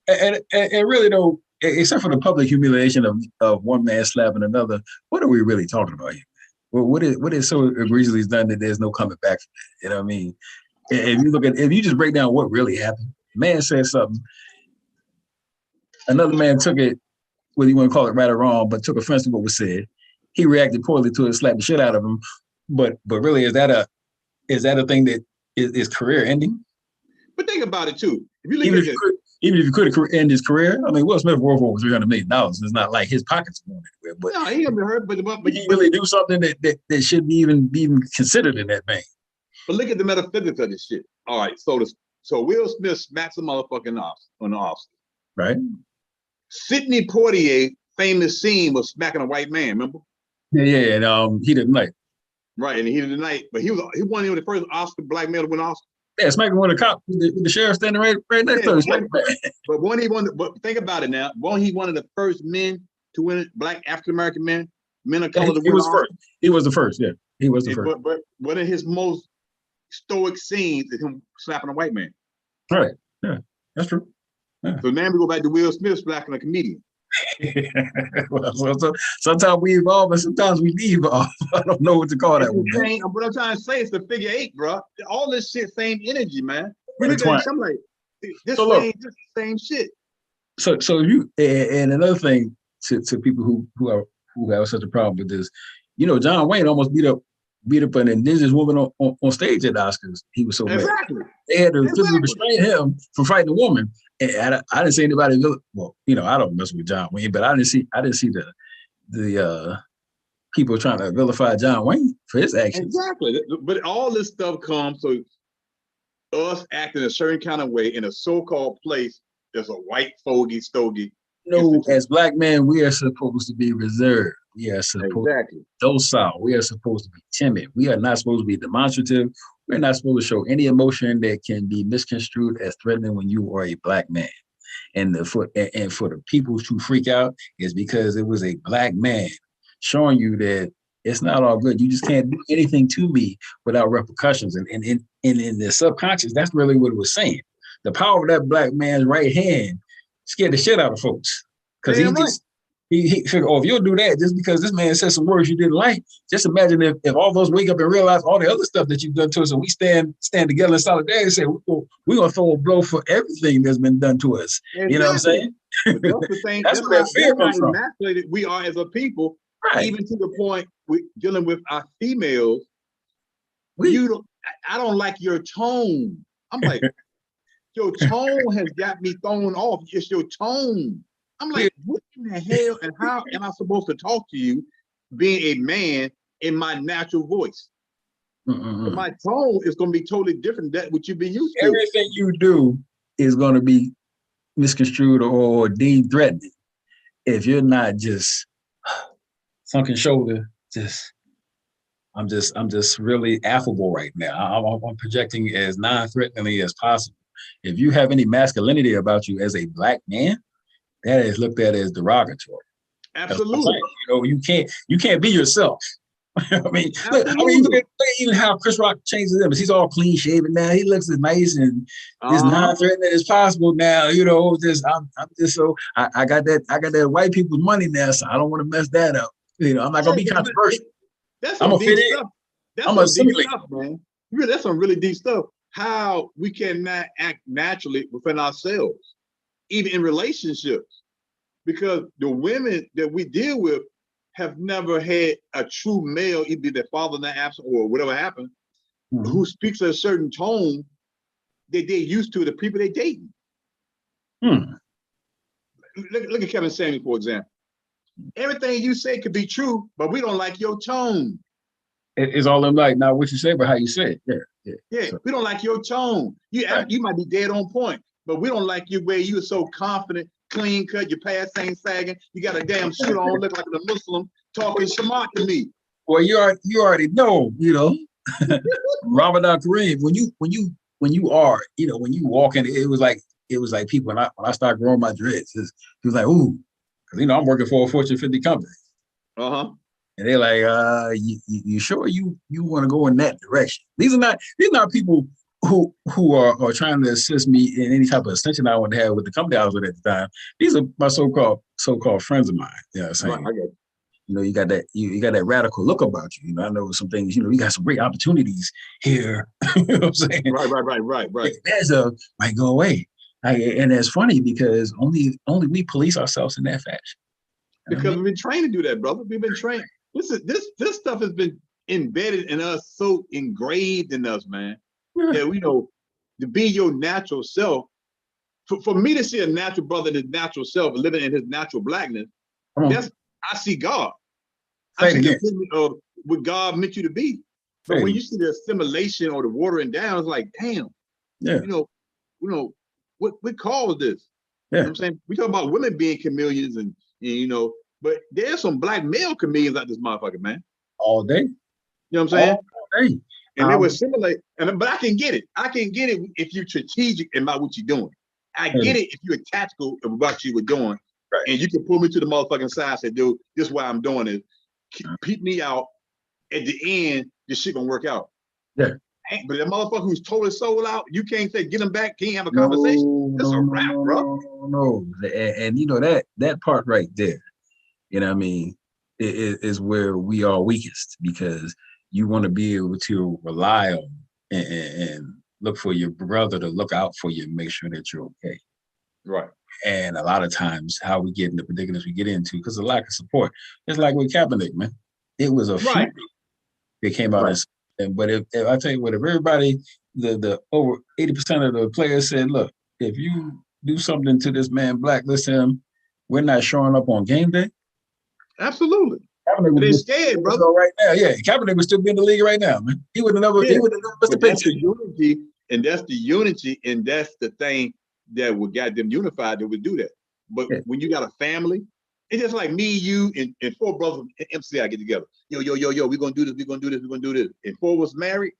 and really though, except for the public humiliation of one man slapping another, what are we really talking about here? Well, what is so egregiously done that there's no coming back from it? You know what I mean? If you just break down what really happened, man said something, another man took it, whether you want to call it right or wrong, but took offense to what was said. He reacted poorly to it, slapped the shit out of him. But really, is that a thing that is career ending? But think about it too. If you look Even at if you could end his career, I mean, Will Smith worth over $300 million. It's not like his pockets are going anywhere. But no, he gonna be hurt. But he really do something that should be even considered in that vein. But look at the metaphysics of this shit. All right, so Will Smith smacks a motherfucking off on the Oscar. Right. Sidney Poitier famous scene was smacking a white man. Remember? Yeah. And he didn't like. Right, and he did the night, but he won the first Oscar black male to win Oscar. Yeah, smacking one of the cops, the sheriff standing right next to him. But when he won, but think about it now. Wasn't he one of the first men to win it? Black African American men of color to win. He was first. He was the first. Yeah, he was the first. But one of his most stoic scenes is him slapping a white man. Right. Yeah, that's true. Yeah. So now we go back to Will Smith slapping a comedian. Well, so sometimes we evolve and sometimes we devolve. I don't know what to call that one. What I'm trying to say is the figure eight, bro. All this shit, same energy, man. We look at something like this, same shit. So you and another thing to people who have such a problem with this, John Wayne almost beat up an indigenous woman on stage at the Oscars. He was so mad. They had to physically restrain him from fighting a woman. And I didn't see anybody. Well, I don't mess with John Wayne, but I didn't see the people trying to vilify John Wayne for his actions. Exactly. But all this stuff comes so us acting a certain kind of way in a so-called place that's a white stogie. As black men, we are supposed to be reserved. We are supposed to be docile. We are supposed to be timid. We are not supposed to be demonstrative. We're not supposed to show any emotion that can be misconstrued as threatening when you are a black man. And for the people to freak out is because it was a black man showing you that it's not all good. You just can't do anything to me without repercussions. And in the subconscious, that's really what it was saying. The power of that black man's right hand scared the shit out of folks. Because he figured, if you'll do that just because this man said some words you didn't like, just imagine if all those wake up and realize all the other stuff that you've done to us, and we stand together in solidarity and say, we're going to throw a blow for everything that's been done to us. Exactly. You know what I'm saying? But that's the thing. That's where that fear comes from. Emasculated we are as a people, right. Even to the point we dealing with our females. I don't like your tone. I'm like, your tone has got me thrown off. It's your tone. I'm like, what in the hell and how am I supposed to talk to you being a man in my natural voice? Mm-hmm. My tone is going to be totally different than what you've been used to. Everything you do is going to be misconstrued or deemed threatening if you're not just sunken shoulder, I'm just really affable right now. I'm projecting as non-threateningly as possible. If you have any masculinity about you as a black man, that is looked at as derogatory. Absolutely. You can't be yourself. I mean, look at even how Chris Rock changes him. He's all clean shaven now. He looks as nice and as non-threatening as possible now. I got that white people's money now, so I don't want to mess that up. I'm not gonna be controversial. That's some deep stuff. That's some deep stuff, man. Really, that's some really deep stuff. How we cannot act naturally within ourselves, even in relationships, because the women that we deal with, have never had a true male, either their father not absent or whatever happened, who speaks a certain tone that they're used to the people they're dating. Look at Kevin Samuels, for example. Everything you say could be true, but we don't like your tone. It's all in like not what you say, but how you say it. Yeah. So, we don't like your tone. You might be dead on point, but we don't like your way. You're so confident, clean cut, your pants ain't sagging. You got a damn suit on, look like a Muslim, talking Shema to me. Well, you already know, Ramadan Kareem, when you walk in, it was like people when I started growing my dreads, it was like, ooh, because I'm working for a Fortune 50 company. And they're like, you sure you want to go in that direction? These are not people who are trying to assist me in any type of ascension I want to have with the company I was with at the time. These are my so-called friends of mine. You know what I'm saying? Right, you got that radical look about you. I know some things, you got some great opportunities here. You know what I'm saying? Right. That might go away. And it's funny because only we police ourselves in that fashion. Because we've been trained to do that, brother. We've been trained. Listen, this stuff has been embedded in us, so engraved in us, man. Yeah, to be your natural self. For me to see a natural brother in his natural self, living in his natural blackness, I see God. I see the epitome of what God meant you to be. But when you see the assimilation or the watering down, it's like, damn, what caused this? You know what I'm saying? We talk about women being chameleons and but there's some black male chameleons out this motherfucker, man. All day. You know what I'm saying? All day. And they would assimilate. But I can get it. I can get it if you're strategic about what you're doing. I get it if you're tactical about what you were doing. Right. And you can pull me to the motherfucking side and say, dude, this is what I'm doing is peep me out. At the end, this shit gonna work out. Yeah. But the motherfucker who's totally sold out, you can't say get him back, can't have a conversation. That's a wrap, bro. No. And that part right there, is where we are weakest, because you want to be able to rely on and look for your brother to look out for you and make sure that you're okay. Right. And a lot of times how we get in the predicaments we get into because of lack of support. It's like with Kaepernick, man. It was a few that came out but if I tell you what, if everybody, the over 80% of the players said, look, if you do something to this man, blacklist him, we're not showing up on game day. Absolutely. They're scared, brother. Right now, Kaepernick would still be in the league right now, man. He would have never missed the That's the unity, and that's the thing that would get them unified that would do that. But when you got a family, it's just like me, you, and four brothers in MCI get together. Yo, we're gonna do this. And four was married.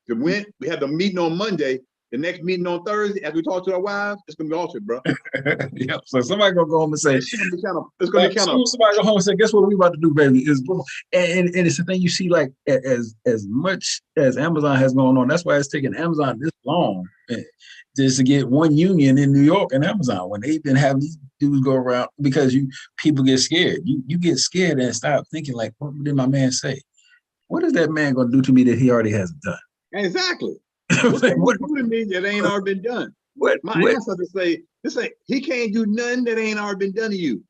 We had the meeting on Monday. The next meeting on Thursday, as we talk to our wives, it's gonna be altered, bro. Yeah. So somebody gonna go home and say, it's gonna be kind of. Somebody go home and say, guess what we about to do, baby? And it's the thing you see, like as much as Amazon has gone on. That's why it's taking Amazon this long just to get one union in New York and Amazon when they've been having these dudes go around, because people get scared. You get scared and stop thinking like, what did my man say? What is that man gonna do to me that he already hasn't done? Exactly. What do me that ain't already been done? My ancestors say he can't do nothing that ain't already been done to you.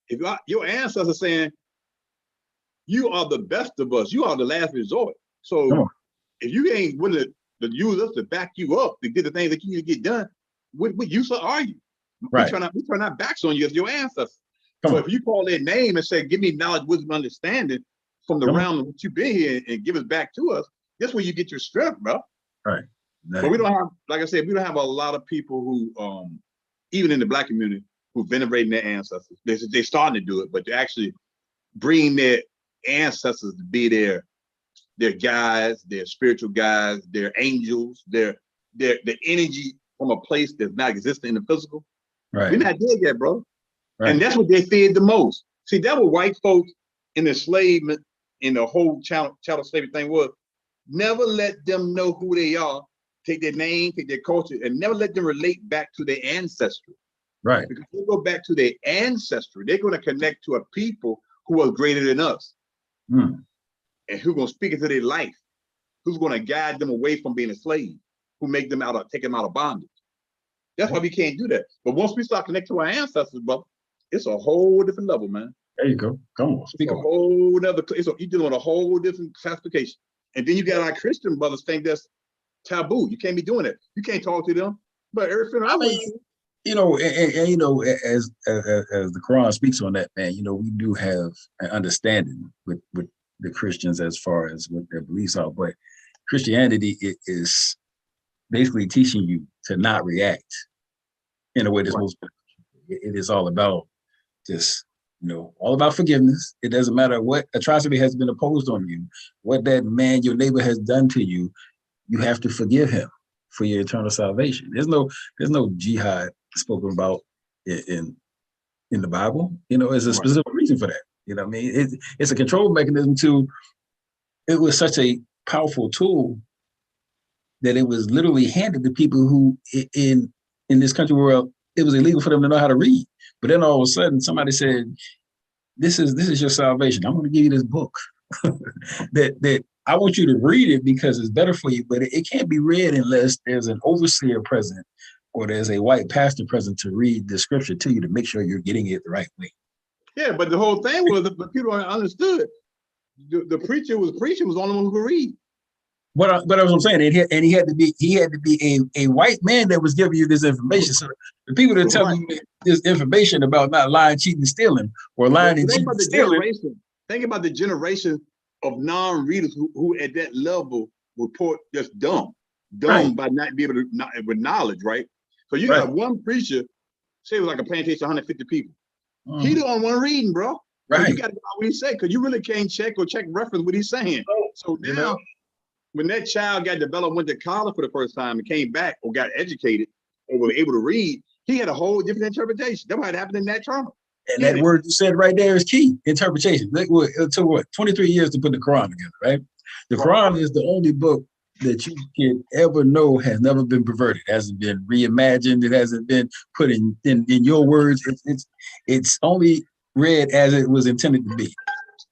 If your ancestors saying you are the best of us, you are the last resort. So if you ain't willing to use us to back you up to get the things that you need to get done, what use are you? Right. We turn our backs on you as your ancestors. So if you call their name and say, give me knowledge, wisdom, understanding from the realm of what you've been here and give it back to us, that's where you get your strength, bro. Right. But we don't have, like I said, we don't have a lot of people who, even in the Black community, who venerating their ancestors. They're starting to do it, but they're actually bringing their ancestors to be their guides, their spiritual guides, their angels, the energy from a place that's not existing in the physical. Right. We're not there yet, bro. Right. And that's what they feared the most. See, that what white folks in enslavement, in the whole chattel slavery thing was, never let them know who they are, take their name, take their culture, and never let them relate back to their ancestry. Right. Because they go back to their ancestry, they're going to connect to a people who are greater than us. And who's going to speak into their life, who's going to guide them away from being a slave, who take them out of bondage. That's why we can't do that. But once we start connecting to our ancestors, brother, it's a whole different level, man. There you go. Come on, speak It's a on it. whole nother, you're dealing with a whole different classification. And then you got our Christian brothers think that's taboo. You can't be doing it. You can't talk to them. But everything I I mean, went to, and as the Quran speaks on that, man, we do have an understanding with the Christians as far as what their beliefs are, but Christianity is basically teaching you to not react in a way that's right. most beneficial. It is all about just, all about forgiveness. It doesn't matter what atrocity has been imposed on you, what that man, your neighbor, has done to you. You have to forgive him for your eternal salvation. There's no jihad spoken about in the Bible. There's a Right. specific reason for that. You know what I mean? It's a control mechanism to. It was such a powerful tool that it was literally handed to people who in this country where it was illegal for them to know how to read. But then all of a sudden, somebody said, "This is your salvation. I'm going to give you this book that I want you to read it because it's better for you. But it can't be read unless there's an overseer present or there's a white pastor present to read the scripture to you to make sure you're getting it the right way." Yeah, but the whole thing was, but people understood. The preacher was preaching was the only one who could read. But that's what I'm saying. And he had to be a white man that was giving you this information. So the people that tell you this information about not lying, cheating, and stealing, or lying and cheating and stealing. Think about the generation of non-readers who at that level report just dumb right. by not be able to with knowledge, right? So you got one preacher, say it was like a plantation, 150 people. He the only one reading, bro. Right. So you got to know what he said, because you really can't check reference what he's saying. So now, when that child got developed, went to college for the first time and came back or got educated or was able to read, he had a whole different interpretation. That might happen in that term. And that word you said right there is key, interpretation. It took 23 years to put the Quran together, right? The Quran is the only book that you can ever know has never been perverted, hasn't been reimagined, it hasn't been put in your words. It's only read as it was intended to be.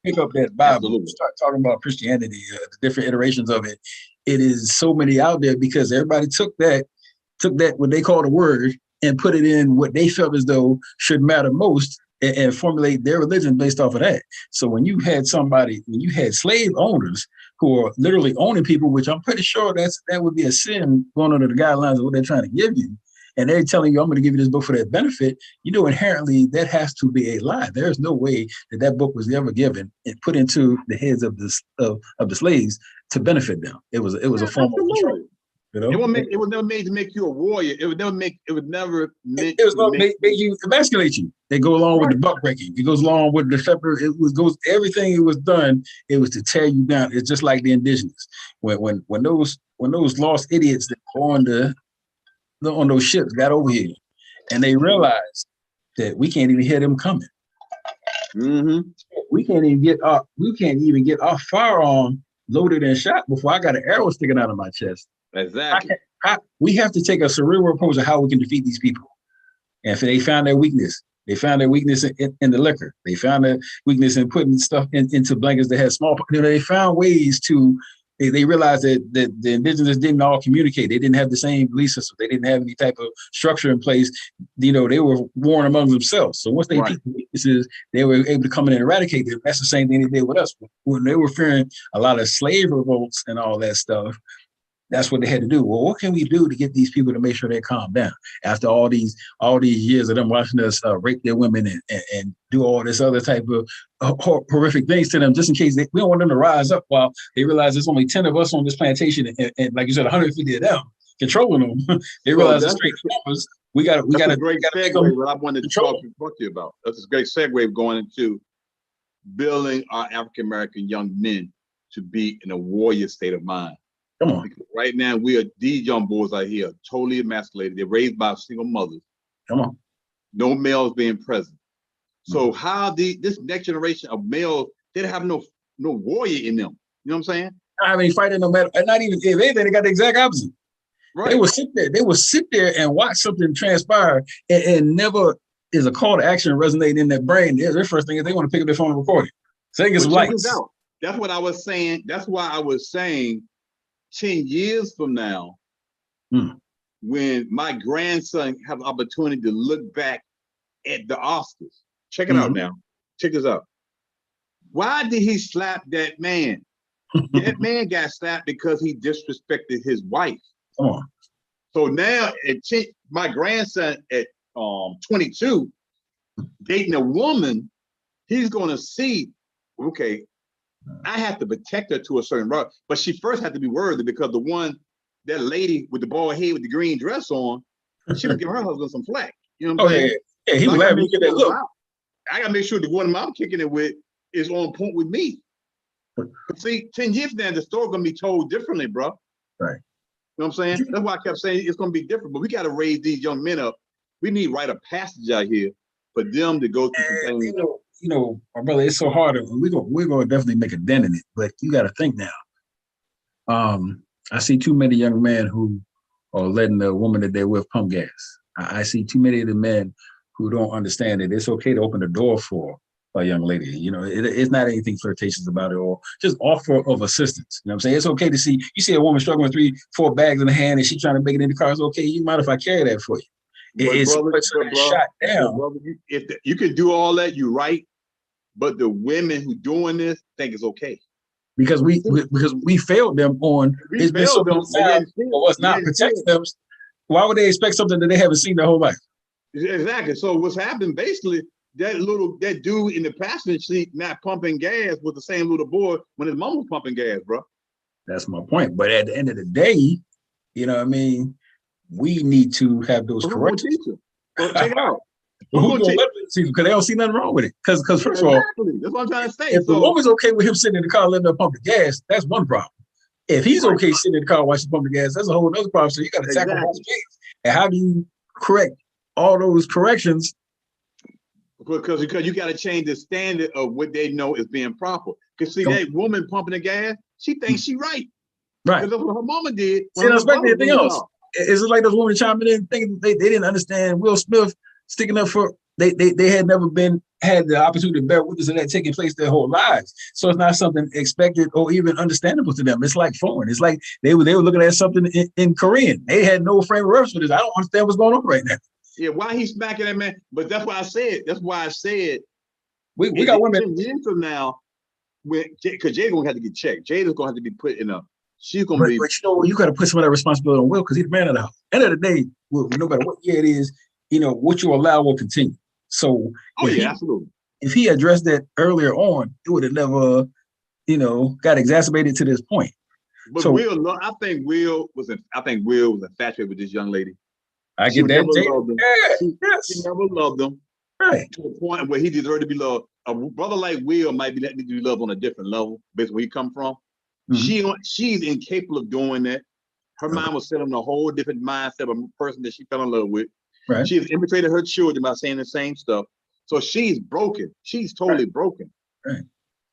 Pick up that Bible, start talking about Christianity, the different iterations of it. It is so many out there because everybody took that what they call the word and put it in what they felt as though should matter most and formulate their religion based off of that. So when you had slave owners who are literally owning people, which I'm pretty sure that would be a sin going under the guidelines of what they're trying to give you, and they're telling you, I'm going to give you this book for that benefit, inherently that has to be a lie. There's no way that book was ever given and put into the heads of the slaves to benefit them. It was a form of control. It was never made to make you a warrior. It was never meant to make you emasculate you. They go along with the buck breaking. It goes along with the shepherd. Everything it was done. It was to tear you down. It's just like the indigenous. When those lost idiots that were on those ships got over here, and they realized that we can't even hear them coming. Mm-hmm. We can't even get our firearm loaded and shot before I got an arrow sticking out of my chest. Exactly. We have to take a cerebral approach of how we can defeat these people. And if they found their weakness, in the liquor. They found their weakness in putting stuff into blankets that had small. They found ways to. They realized that the indigenous didn't all communicate. They didn't have the same belief system. They didn't have any type of structure in place. They were warring among themselves. So once they picked the weaknesses, they were able to come in and eradicate them. That's the same thing they did with us. When they were fearing a lot of slave revolts and all that stuff, that's what they had to do. Well, what can we do to get these people to make sure they calm down after all these years of them watching us rape their women and do all this other type of horrific things to them, just in case we don't want them to rise up while they realize there's only 10 of us on this plantation and like you said, 150 of them controlling them. They realize it's straight numbers. We got a great segue. What I wanted to talk to you about. That's a great segue going into building our African American young men to be in a warrior state of mind. Come on. Because right now, these young boys out here totally emasculated. They're raised by single mothers. Come on. No males being present. So how this next generation of males, they have no warrior in them. You know what I'm saying? Not have any fighting, no matter. Not even if anything, they got the exact opposite. Right. They will sit there and watch something transpire and never is a call to action resonating in their brain. Their first thing is they want to pick up their phone and record it. So they get some lights. That's what I was saying. That's why I was saying 10 years from now, when my grandson have the opportunity to look back at the Oscars, check it out now. check this out. Why did he slap that man? That man got slapped because he disrespected his wife. Come on. So now, my grandson at 22, dating a woman, he's going to see, okay, I have to protect her to a certain route, but she first had to be worthy because that lady with the bald head with the green dress on, she was giving her husband some flack. You know what I'm saying? Yeah, he was laughing. You get that look. I got to make sure the one I'm kicking it with is on point with me. But see, 10 years from now, the story going to be told differently, bro. Right. You know what I'm saying? That's why I kept saying it's going to be different, but we got to raise these young men up. We need rite of passage out here for them to go through some things. You know, my brother, it's so hard. We're going to definitely make a dent in it, but you got to think now. I see too many young men who are letting the woman that they're with pump gas. I see too many of the men who don't understand that it's okay to open the door for a young lady. You know, it's not anything flirtatious about it, or just offer of assistance. You know what I'm saying? It's okay to see, you see a woman struggling with 3-4 bags in the hand and she's trying to make it in the car. It's okay. You mind if I carry that for you? It's shot down. Brother, you can do all that, you're right. But the women who doing this think it's okay. Because we failed them on it's been so much time for us not protecting them. Why would they expect something that they haven't seen their whole life? Exactly. So what's happened basically, that dude in the passenger seat not pumping gas with the same little boy when his mom was pumping gas, bro. That's my point. But at the end of the day, you know what I mean, we need to have those corrections. Well, check it out. Because they don't see nothing wrong with it. Because first of all, that's what I'm trying to say. If the woman's okay with him sitting in the car letting her pump the gas, that's one problem. If he's okay sitting in the car while she pumping the gas, that's a whole other problem. So you got to tackle both things. And how do you correct all those corrections? Because you got to change the standard of what they know is being proper. Because see, that woman pumping the gas, she thinks she right. Right. Because that's what her mama did. She don't expect anything else. It's like those women chiming in thinking they didn't understand Will Smith sticking up for they had never had the opportunity to bear witness of that taking place their whole lives. So it's not something expected or even understandable to them. It's like foreign. It's like they were looking at something in Korean. They had no frame of reference for this. I don't understand what's going on right now. Yeah, why he's smacking that man? But that's why I said we got women 10 years from now, because Jada's gonna have to get checked. Jada's gonna have to be put in a. She's gonna be. But you know, you got to put some of that responsibility on Will because he's the man of the house. End of the day, no matter what year it is, you know what you allow will continue. So, absolutely. If he addressed that earlier on, it would have never, got exacerbated to this point. But so, I think Will was infatuated with this young lady. I get that. She never loved him. Right. To a point where he deserved to be loved. A brother like Will might be letting you loved on a different level, based on where he come from. Mm-hmm. She's incapable of doing that. Her mind was set on a whole different mindset of a person that she fell in love with. Right. She has imitated her children by saying the same stuff. So she's broken. She's totally broken. Right.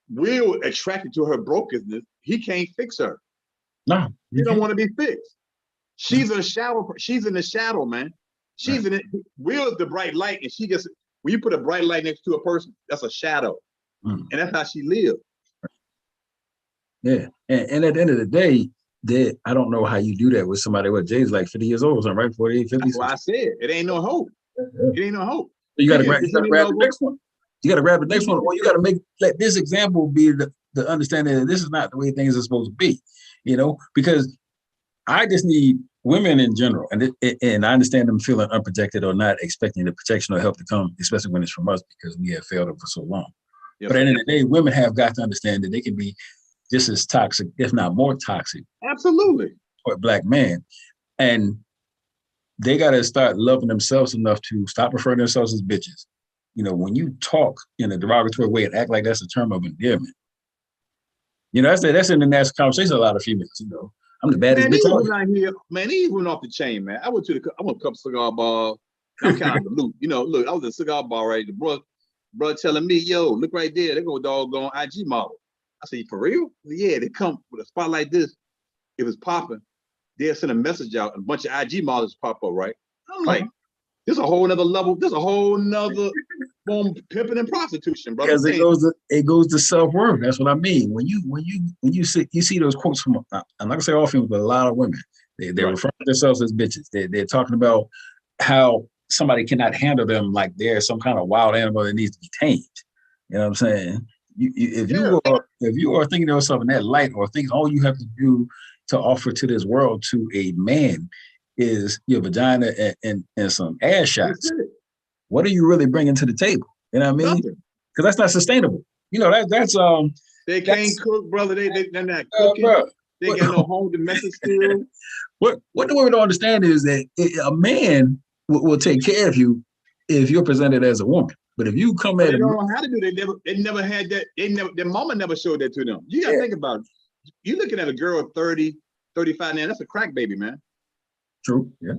Will attracted to her brokenness. He can't fix her. No. He don't want to be fixed. She's in the shadow. She's in the shadow, man. She's in it. Will is the bright light, and she just when you put a bright light next to a person, that's a shadow, and that's how she lived. Yeah, and at the end of the day, I don't know how you do that with somebody what Jay's like 50 years old or something, right? 48, 50. That's why I said it ain't no hope. It ain't no hope. You got to grab the next one. You got to grab the next one, or you got to let this example be the understanding that this is not the way things are supposed to be, because I just need women in general, and I understand them feeling unprotected or not expecting the protection or help to come, especially when it's from us because we have failed them for so long. Yes, but at the end of the day, women have got to understand that they can be just as toxic, if not more toxic. Absolutely. For a Black man. And they got to start loving themselves enough to stop referring to themselves as bitches. When you talk in a derogatory way and act like that's a term of endearment, that's in the national conversation a lot of females, I'm the baddest bitch out here. Man, he went off the chain, man. I went to a couple cigar bars. I'm kind of the loop. Look, I was at a cigar bar, right? The brother telling me, yo, look right there. They go doggone IG model. I said, for real? Yeah, they come with a spot like this. If it's popping, they'll send a message out and a bunch of IG models pop up, right? I'm like, there's a whole nother level. There's a whole nother form of pimping and prostitution, brother. Because it goes to self-worth. That's what I mean. When you see those quotes from, I'm not gonna say all females, but a lot of women, they're referring to themselves as bitches. They're talking about how somebody cannot handle them like they're some kind of wild animal that needs to be tamed. You know what I'm saying? If Yeah, you are thinking of yourself in that light, or think all you have to do to offer to this world to a man is your vagina and some ass that's shots, it. what are you really bringing to the table? You know what I mean? Nothing. Because that's not sustainable. You know They can't that's cook, brother. They're not cooking. bro. They got no home domestic skills. What the women don't understand is that a man will take care of you if you're presented as a woman. But if you come But at they a don't know how to do it. They never had that. Their mama never showed that to them. You gotta yeah, think about it. You looking at a girl 30, 35 now, that's a crack baby, man. true, yeah,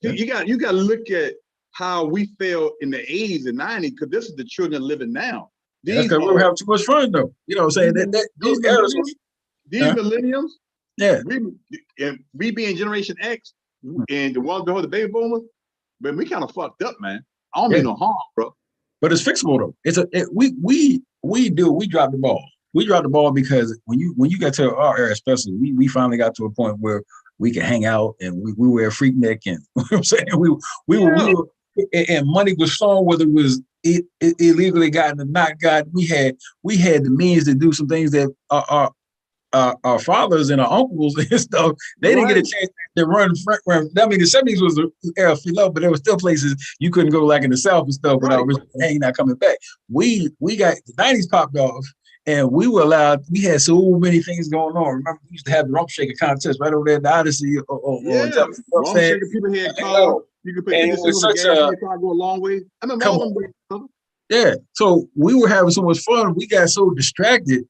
yeah. You got to look at how we felt in the 80s and 90s, because this is the children living now. And that's These because we are were having too much fun, though. You know what I'm saying? these Those eras, millenniums, these huh? millenniums, Yeah. we being Generation X and the ones behind the baby boomers, but we kind of fucked up, man. I don't Yeah, mean no harm, bro. but it's fixable though. We dropped the ball. We dropped the ball because when you got to our era, especially, we finally got to a point where we could hang out and we were a freak neck, and you know what I'm saying Yeah. we were and money was flowing, whether it was illegally gotten or not gotten. We had the means to do some things that our fathers and our uncles and stuff, they didn't get a Right. chance to run. I mean, the 70s was the era of free love, but there were still places you couldn't go, like in the South and stuff, without Right. hanging out, coming back. We got the 90s popped off, and we were allowed. We had so many things going on. Remember, we used to have the rump shaker contest right over there at the Odyssey or Yeah. Jefferson. You know what I'm Rum saying? shaking people had cars. Oh, You could put and 50 it cents was on the such gas in a your car, go a long way. I remember come all on. them days, brother. Yeah. So we were having so much fun. We got so distracted.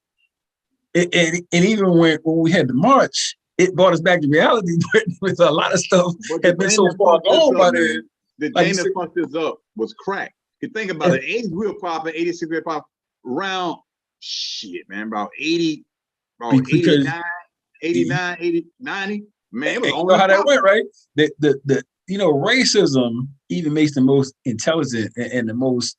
And even when we had the march, it brought us back to reality. But with a lot of stuff But the had been thing so that far fucked this gone by up, then. man, the Like you thing that said, fucked this up was crack. You think about yeah, it, 80s we were popping, 86 we were popping, around shit, man, about 80, about because 89, 89, 80, 90. Man, it was and you on know and how that popping. went, right? The racism even makes the most intelligent and the most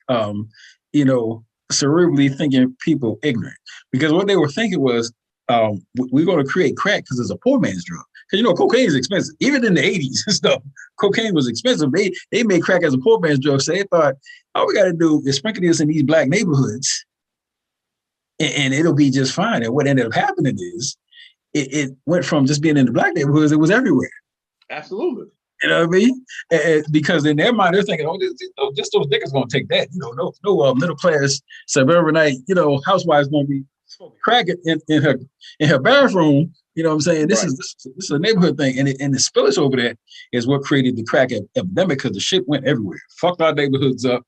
you know cerebrally thinking people ignorant, because what they were thinking was we're going to create crack because it's a poor man's drug. Because cocaine is expensive. Even in the 80s and stuff, cocaine was expensive. They made crack as a poor man's drug. So they thought, all we got to do is sprinkle this in these black neighborhoods, and it'll be just fine. And what ended up happening is it went from just being in the black neighborhoods, it was everywhere. Absolutely. You know what I mean? Because in their mind, they're thinking, oh, just those niggas gonna take that. No middle class suburbanite, housewives gonna be cracking in her bathroom. You know what I'm saying? This Right. is a neighborhood thing, and the spillage over that is what created the crack epidemic, because the shit went everywhere. Fucked our neighborhoods up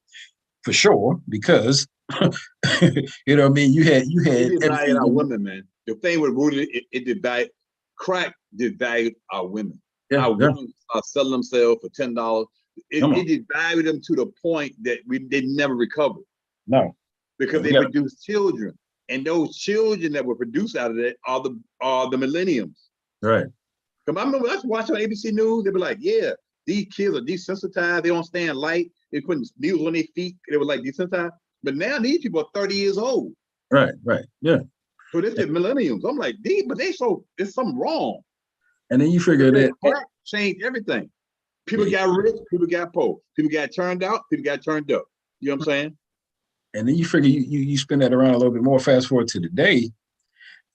for sure, because you know what I mean. You had It divided our everything. women, man. The thing with rooted, it divided, crack divided our women. Yeah, Our yeah. women are selling themselves for $10. It, Come it on, divided them to the point that they never recovered, no. because And we they got produced children, and those children that were produced out of that are the millenniums. right. Because I remember us watching on ABC News, they be like, "Yeah, these kids are desensitized. They don't stand light. They putting needles on their feet. They were like desensitized." But now these people are 30 years old. Right, right. Yeah. So this is millenniums. I'm like, but there's something wrong. And then you figure Because that that, crack changed everything. People yeah, got rich, people got poor. People got turned out, people got turned up. You know what I'm saying? and then you figure you spin that around a little bit more. Fast forward to today,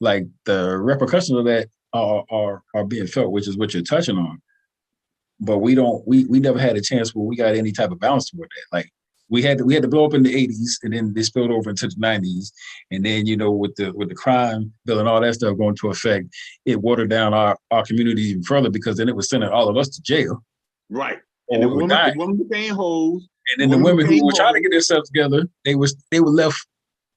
like the repercussions of that are being felt, which is what you're touching on. But we never had a chance where we got any type of balance toward that. Like we had to blow up in the 80s, and then they spilled over into the 90s, and then with the crime bill and all that stuff going to effect, it watered down our community even further, because then it was sending all of us to jail, Right. And or we were the dying. woman became hoes. And then the women who were trying to get themselves together, they were left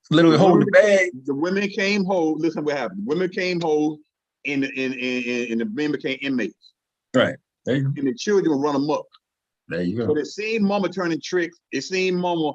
The literally holding women the bag. the women came hoes. Listen what happened. The women came hoes, and the men became inmates. Right. There you go. And the children would run amok. There you So go. they seen mama turning tricks. They seen mama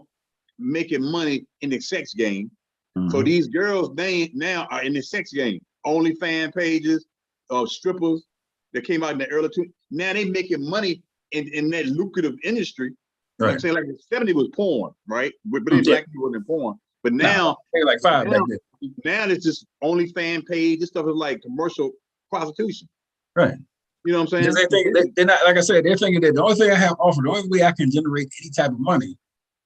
making money in the sex game. So Mm-hmm. these girls, they now are in the sex game. Only fan pages of strippers that came out in the early 20s. Now they making money in that lucrative industry. You know what I'm Right. saying? Like the 70s was porn, right? But Mm, in yeah. black people wasn't porn. But No, now, they were like five back now, then. now it's just only fan page. This stuff is like commercial prostitution. Right. You know what I'm Because saying? they're not, like I said, they're thinking that the only thing I have offered, the only way I can generate any type of money,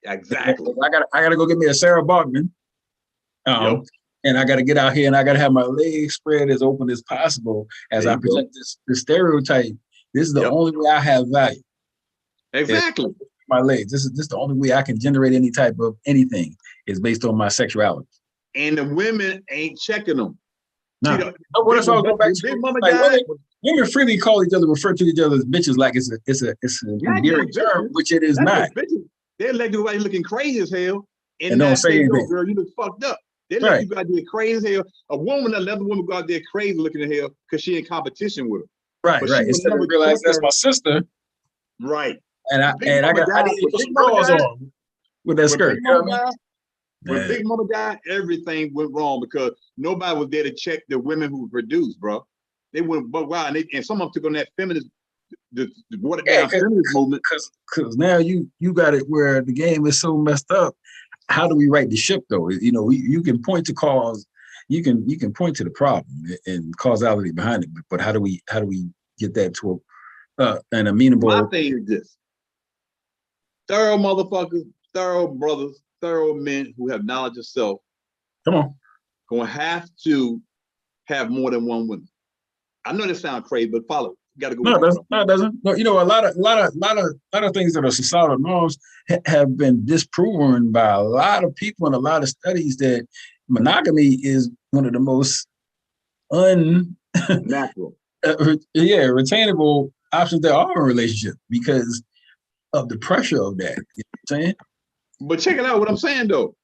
Exactly. I gotta go get me a Sarah Bachman, Um, and I got to get out here and I got to have my legs spread as open as possible as I present this stereotype. This is the only way I have value. Exactly. My legs. This is the only way I can generate any type of anything is based on my sexuality. And the women ain't checking them. No. What else I'll go back to? Like, women freely call each other, refer to each other as bitches like it's an endearing term, which it is not. They let you looking crazy as hell and don't say anything. Girl, you look fucked up. They let you go out there crazy as hell. Another woman go out there crazy looking at hell because she in competition with her. Right. Instead of realizing that's my sister. Right. And I need to put some drawers on with that skirt. When Big Mama died, everything went wrong because nobody was there to check the women who produced, bro. They went buck wild, and some of them took on that feminist, the watered down feminist movement. Because now you got it where the game is so messed up. How do we right the ship though? You know, you can point to cause, you can point to the problem and causality behind it, but how do we get that to an amenable? My thing is this: thorough motherfuckers, thorough brothers, thorough men who have knowledge of self. Come on, gonna have to have more than one woman. I know this sounds crazy, but follow. You gotta go. No, it doesn't. No, you know, a lot of things that are societal norms have been disproven by a lot of people and a lot of studies that monogamy is one of the most natural, retainable options there are in a relationship because of the pressure of that. You know what I'm saying? But check it out. What I'm saying though,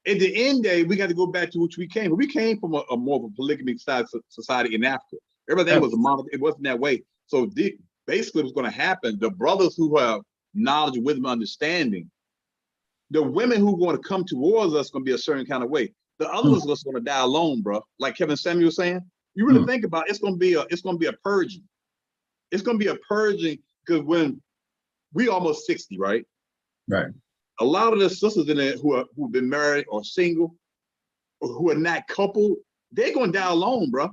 at the end day, we got to go back to which we came. We came from a more of a polygamy society in Africa. Everything was a monolith. It wasn't that way. So basically, what's going to happen? The brothers who have knowledge, wisdom, understanding, the women who are going to come towards us going to be a certain kind of way. The others are going to die alone, bro. Like Kevin Samuel was saying. You really think about it, it's going to be a purging. It's going to be a purging because when we almost 60, right? Right. A lot of the sisters in there who've been married or single, or who are not coupled, they're going to die alone, bro.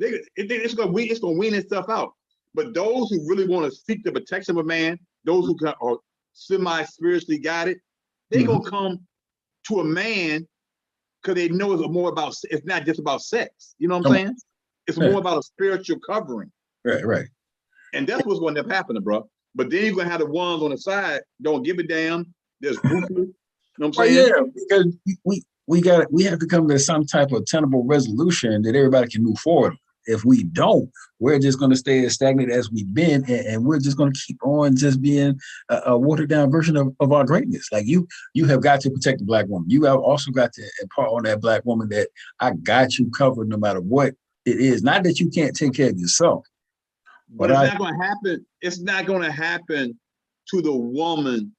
It's going to wean this stuff out. But those who really want to seek the protection of a man, those who are semi-spiritually guided, they're going to come to a man because they know it's not just about sex. You know what I'm saying? It's more about a spiritual covering. Right. And that's what's going to end up happening, bro. But then you're going to have the ones on the side don't give a damn. There's ruthless. You know what I'm saying? Yeah, because we have to come to some type of tenable resolution that everybody can move forward. If we don't, we're just going to stay as stagnant as we've been, and we're just going to keep on just being a watered down version of our greatness. Like you have got to protect the Black woman. You have also got to impart on that Black woman that I got you covered no matter what it is. Not that you can't take care of yourself. But it's not going to happen. It's not going to happen to the woman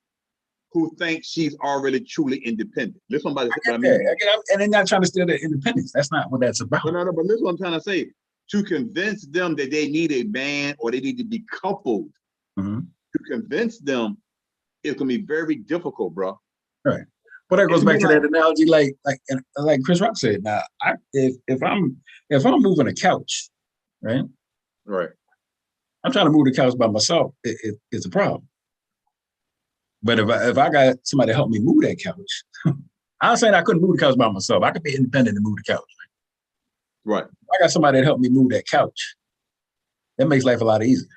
who thinks she's already truly independent. Listen, somebody. And they're not trying to steal their independence. That's not what that's about. No. But listen, what I'm trying to say. To convince them that they need a man or they need to be coupled, to convince them, it's gonna be very difficult, bro. Right. But that goes back to that analogy, like Chris Rock said. Now, if I'm moving a couch, right? Right. I'm trying to move the couch by myself. It's a problem. But if I got somebody to help me move that couch, I'm saying I couldn't move the couch by myself. I could be independent and move the couch. Right. I got somebody that helped me move that couch. That makes life a lot easier.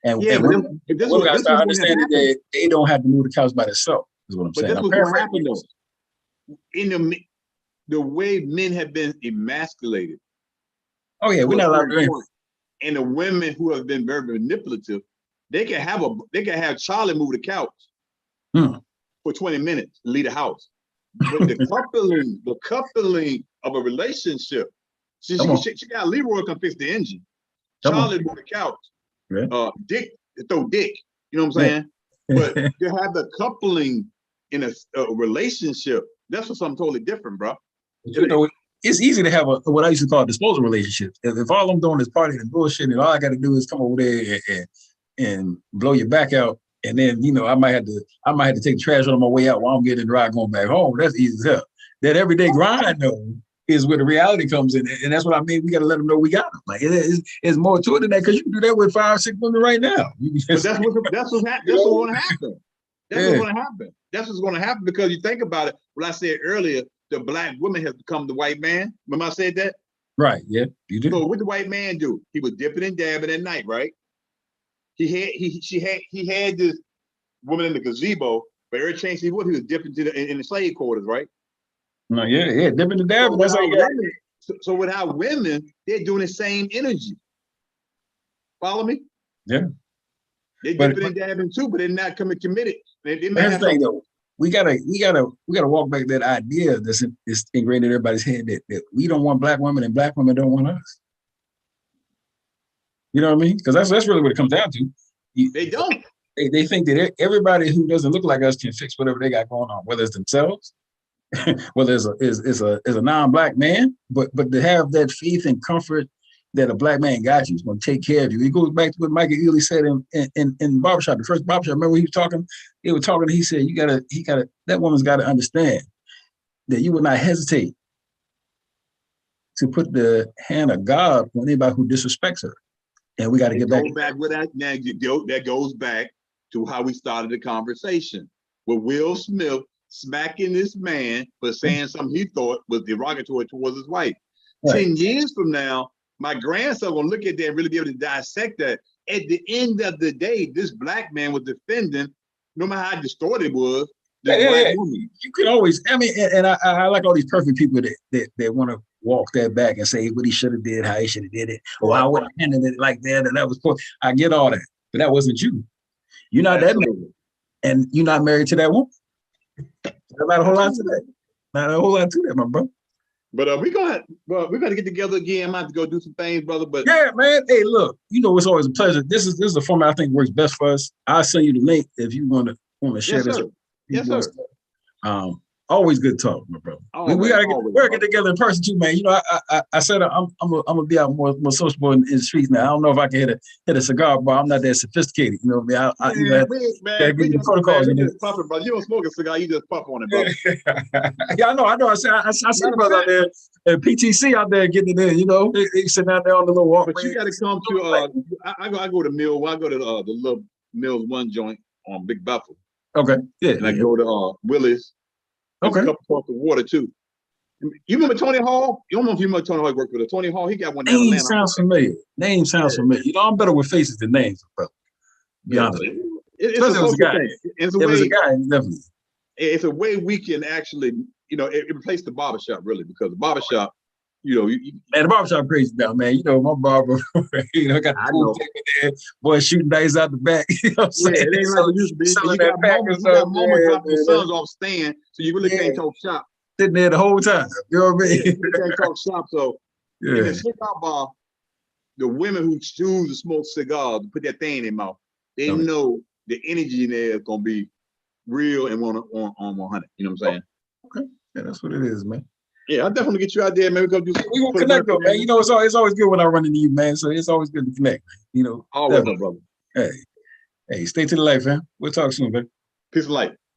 And women got to start understanding that they don't have to move the couch by themselves, is what I'm saying. But that's what's going to happen, though. In the way men have been emasculated. Oh, yeah, we're not allowed to do it. And the women who have been very manipulative, they can have Charlie move the couch for 20 minutes, leave the house. But the coupling of a relationship, she got Leroy come fix the engine. Charlie move the couch. Yeah. Dick throw dick. You know what I'm saying? But to have the coupling in a relationship, that's for something totally different, bro. You know, it's easy to have what I used to call disposal relationships. If all I'm doing is partying and bullshit, and all I got to do is come over there and blow your back out, and then I might have to take the trash on my way out while I'm getting the ride going back home. That's easy as hell. That everyday grind though is where the reality comes in, and that's what I mean. We got to let them know we got them. Like it's more to it than that because you can do that with 5 or 6 women right now. But that's what's going to happen. That's what's going to happen. That's what's going to happen because you think about it. What I said earlier, the black woman has become the white man. Remember I said that? Right. Yeah, you do. So what the white man do? He was dipping and dabbing at night, right? He had this woman in the gazebo, but every chance he was dipping in the slave quarters, right? No, yeah, dipping the dabbing. So without women, they're doing the same energy. Follow me? Yeah. They're dipping and dabbing too, but they're not committed. They may have thing though. We gotta walk back that idea that's ingrained in everybody's head that we don't want black women and black women don't want us. You know what I mean? Because that's really what it comes down to. They don't. They think that everybody who doesn't look like us can fix whatever they got going on, whether it's themselves, whether it's a non-black man, but to have that faith and comfort that a black man got you, is going to take care of you. It goes back to what Michael Ealy said in barbershop, the first barbershop. Remember he was talking? He said, that woman's got to understand that you would not hesitate to put the hand of God on anybody who disrespects her. And we got to get back with that. Now that goes back to how we started the conversation with Will Smith smacking this man for saying something he thought was derogatory towards his wife. Right. 10 years from now, my grandson will look at that and really be able to dissect that. At the end of the day, this black man was defending, no matter how distorted it was, black woman. You could always, I mean, and I like all these perfect people that want to walk that back and say what he should have did, how he should have did it, or I would have handled it like that, and that was poor. I get all that, but that wasn't you. You're not that man, and you're not married to that woman. There's not a whole lot to that. Not a whole lot to that, my bro. But we're gonna get together again. I'm gonna have to go do some things, brother. But yeah, man. Hey, look, it's always a pleasure. This is the format I think works best for us. I'll send you the link if you want to share this. Yes, sir. Always good talk, my brother. We gotta get together in person too, man. I said I'm gonna be out more sociable in the streets now. I don't know if I can hit a cigar bar. I'm not that sophisticated. You know what I mean? We just puffing, brother. You don't smoke a cigar. You just puff on it, brother. Yeah, I know. I see the brother out there at PTC out there getting it in. They sitting out there on the little walkway. But you got to come to. I go to Mill. I go to the little Mills One joint on Big Buffalo. Okay. Yeah. And I go to Willis. Okay. A couple parts of water too. You remember Tony Hall? You don't know if you remember Tony Hall worked with Tony Hall. He got one. Name sounds familiar. Familiar. I'm better with faces than names, bro. Be honest. It was a guy. Definitely. It's a way we can actually, it replaced the barbershop really, because the barbershop, man, the barbershop crazy now, man. My barber, got the pool table there, boy shooting dice out the back. It ain't like it used to be. You got moments dropping your sons off stand, so you really can't talk shop. Sitting there the whole time. You know what I mean? You can't talk shop. So in the cigar bar, the women who choose to smoke cigars, to put that thing in their mouth, they know the energy in there is gonna be real and on 100. You know what I'm saying? Okay. Yeah, that's what it is, man. Yeah, I'll definitely get you out there, man. We're gonna connect though, man. It's always good when I run into you, man. So it's always good to connect, man. Always, my brother. Hey, stay to the life, man. We'll talk soon, man. Peace and light.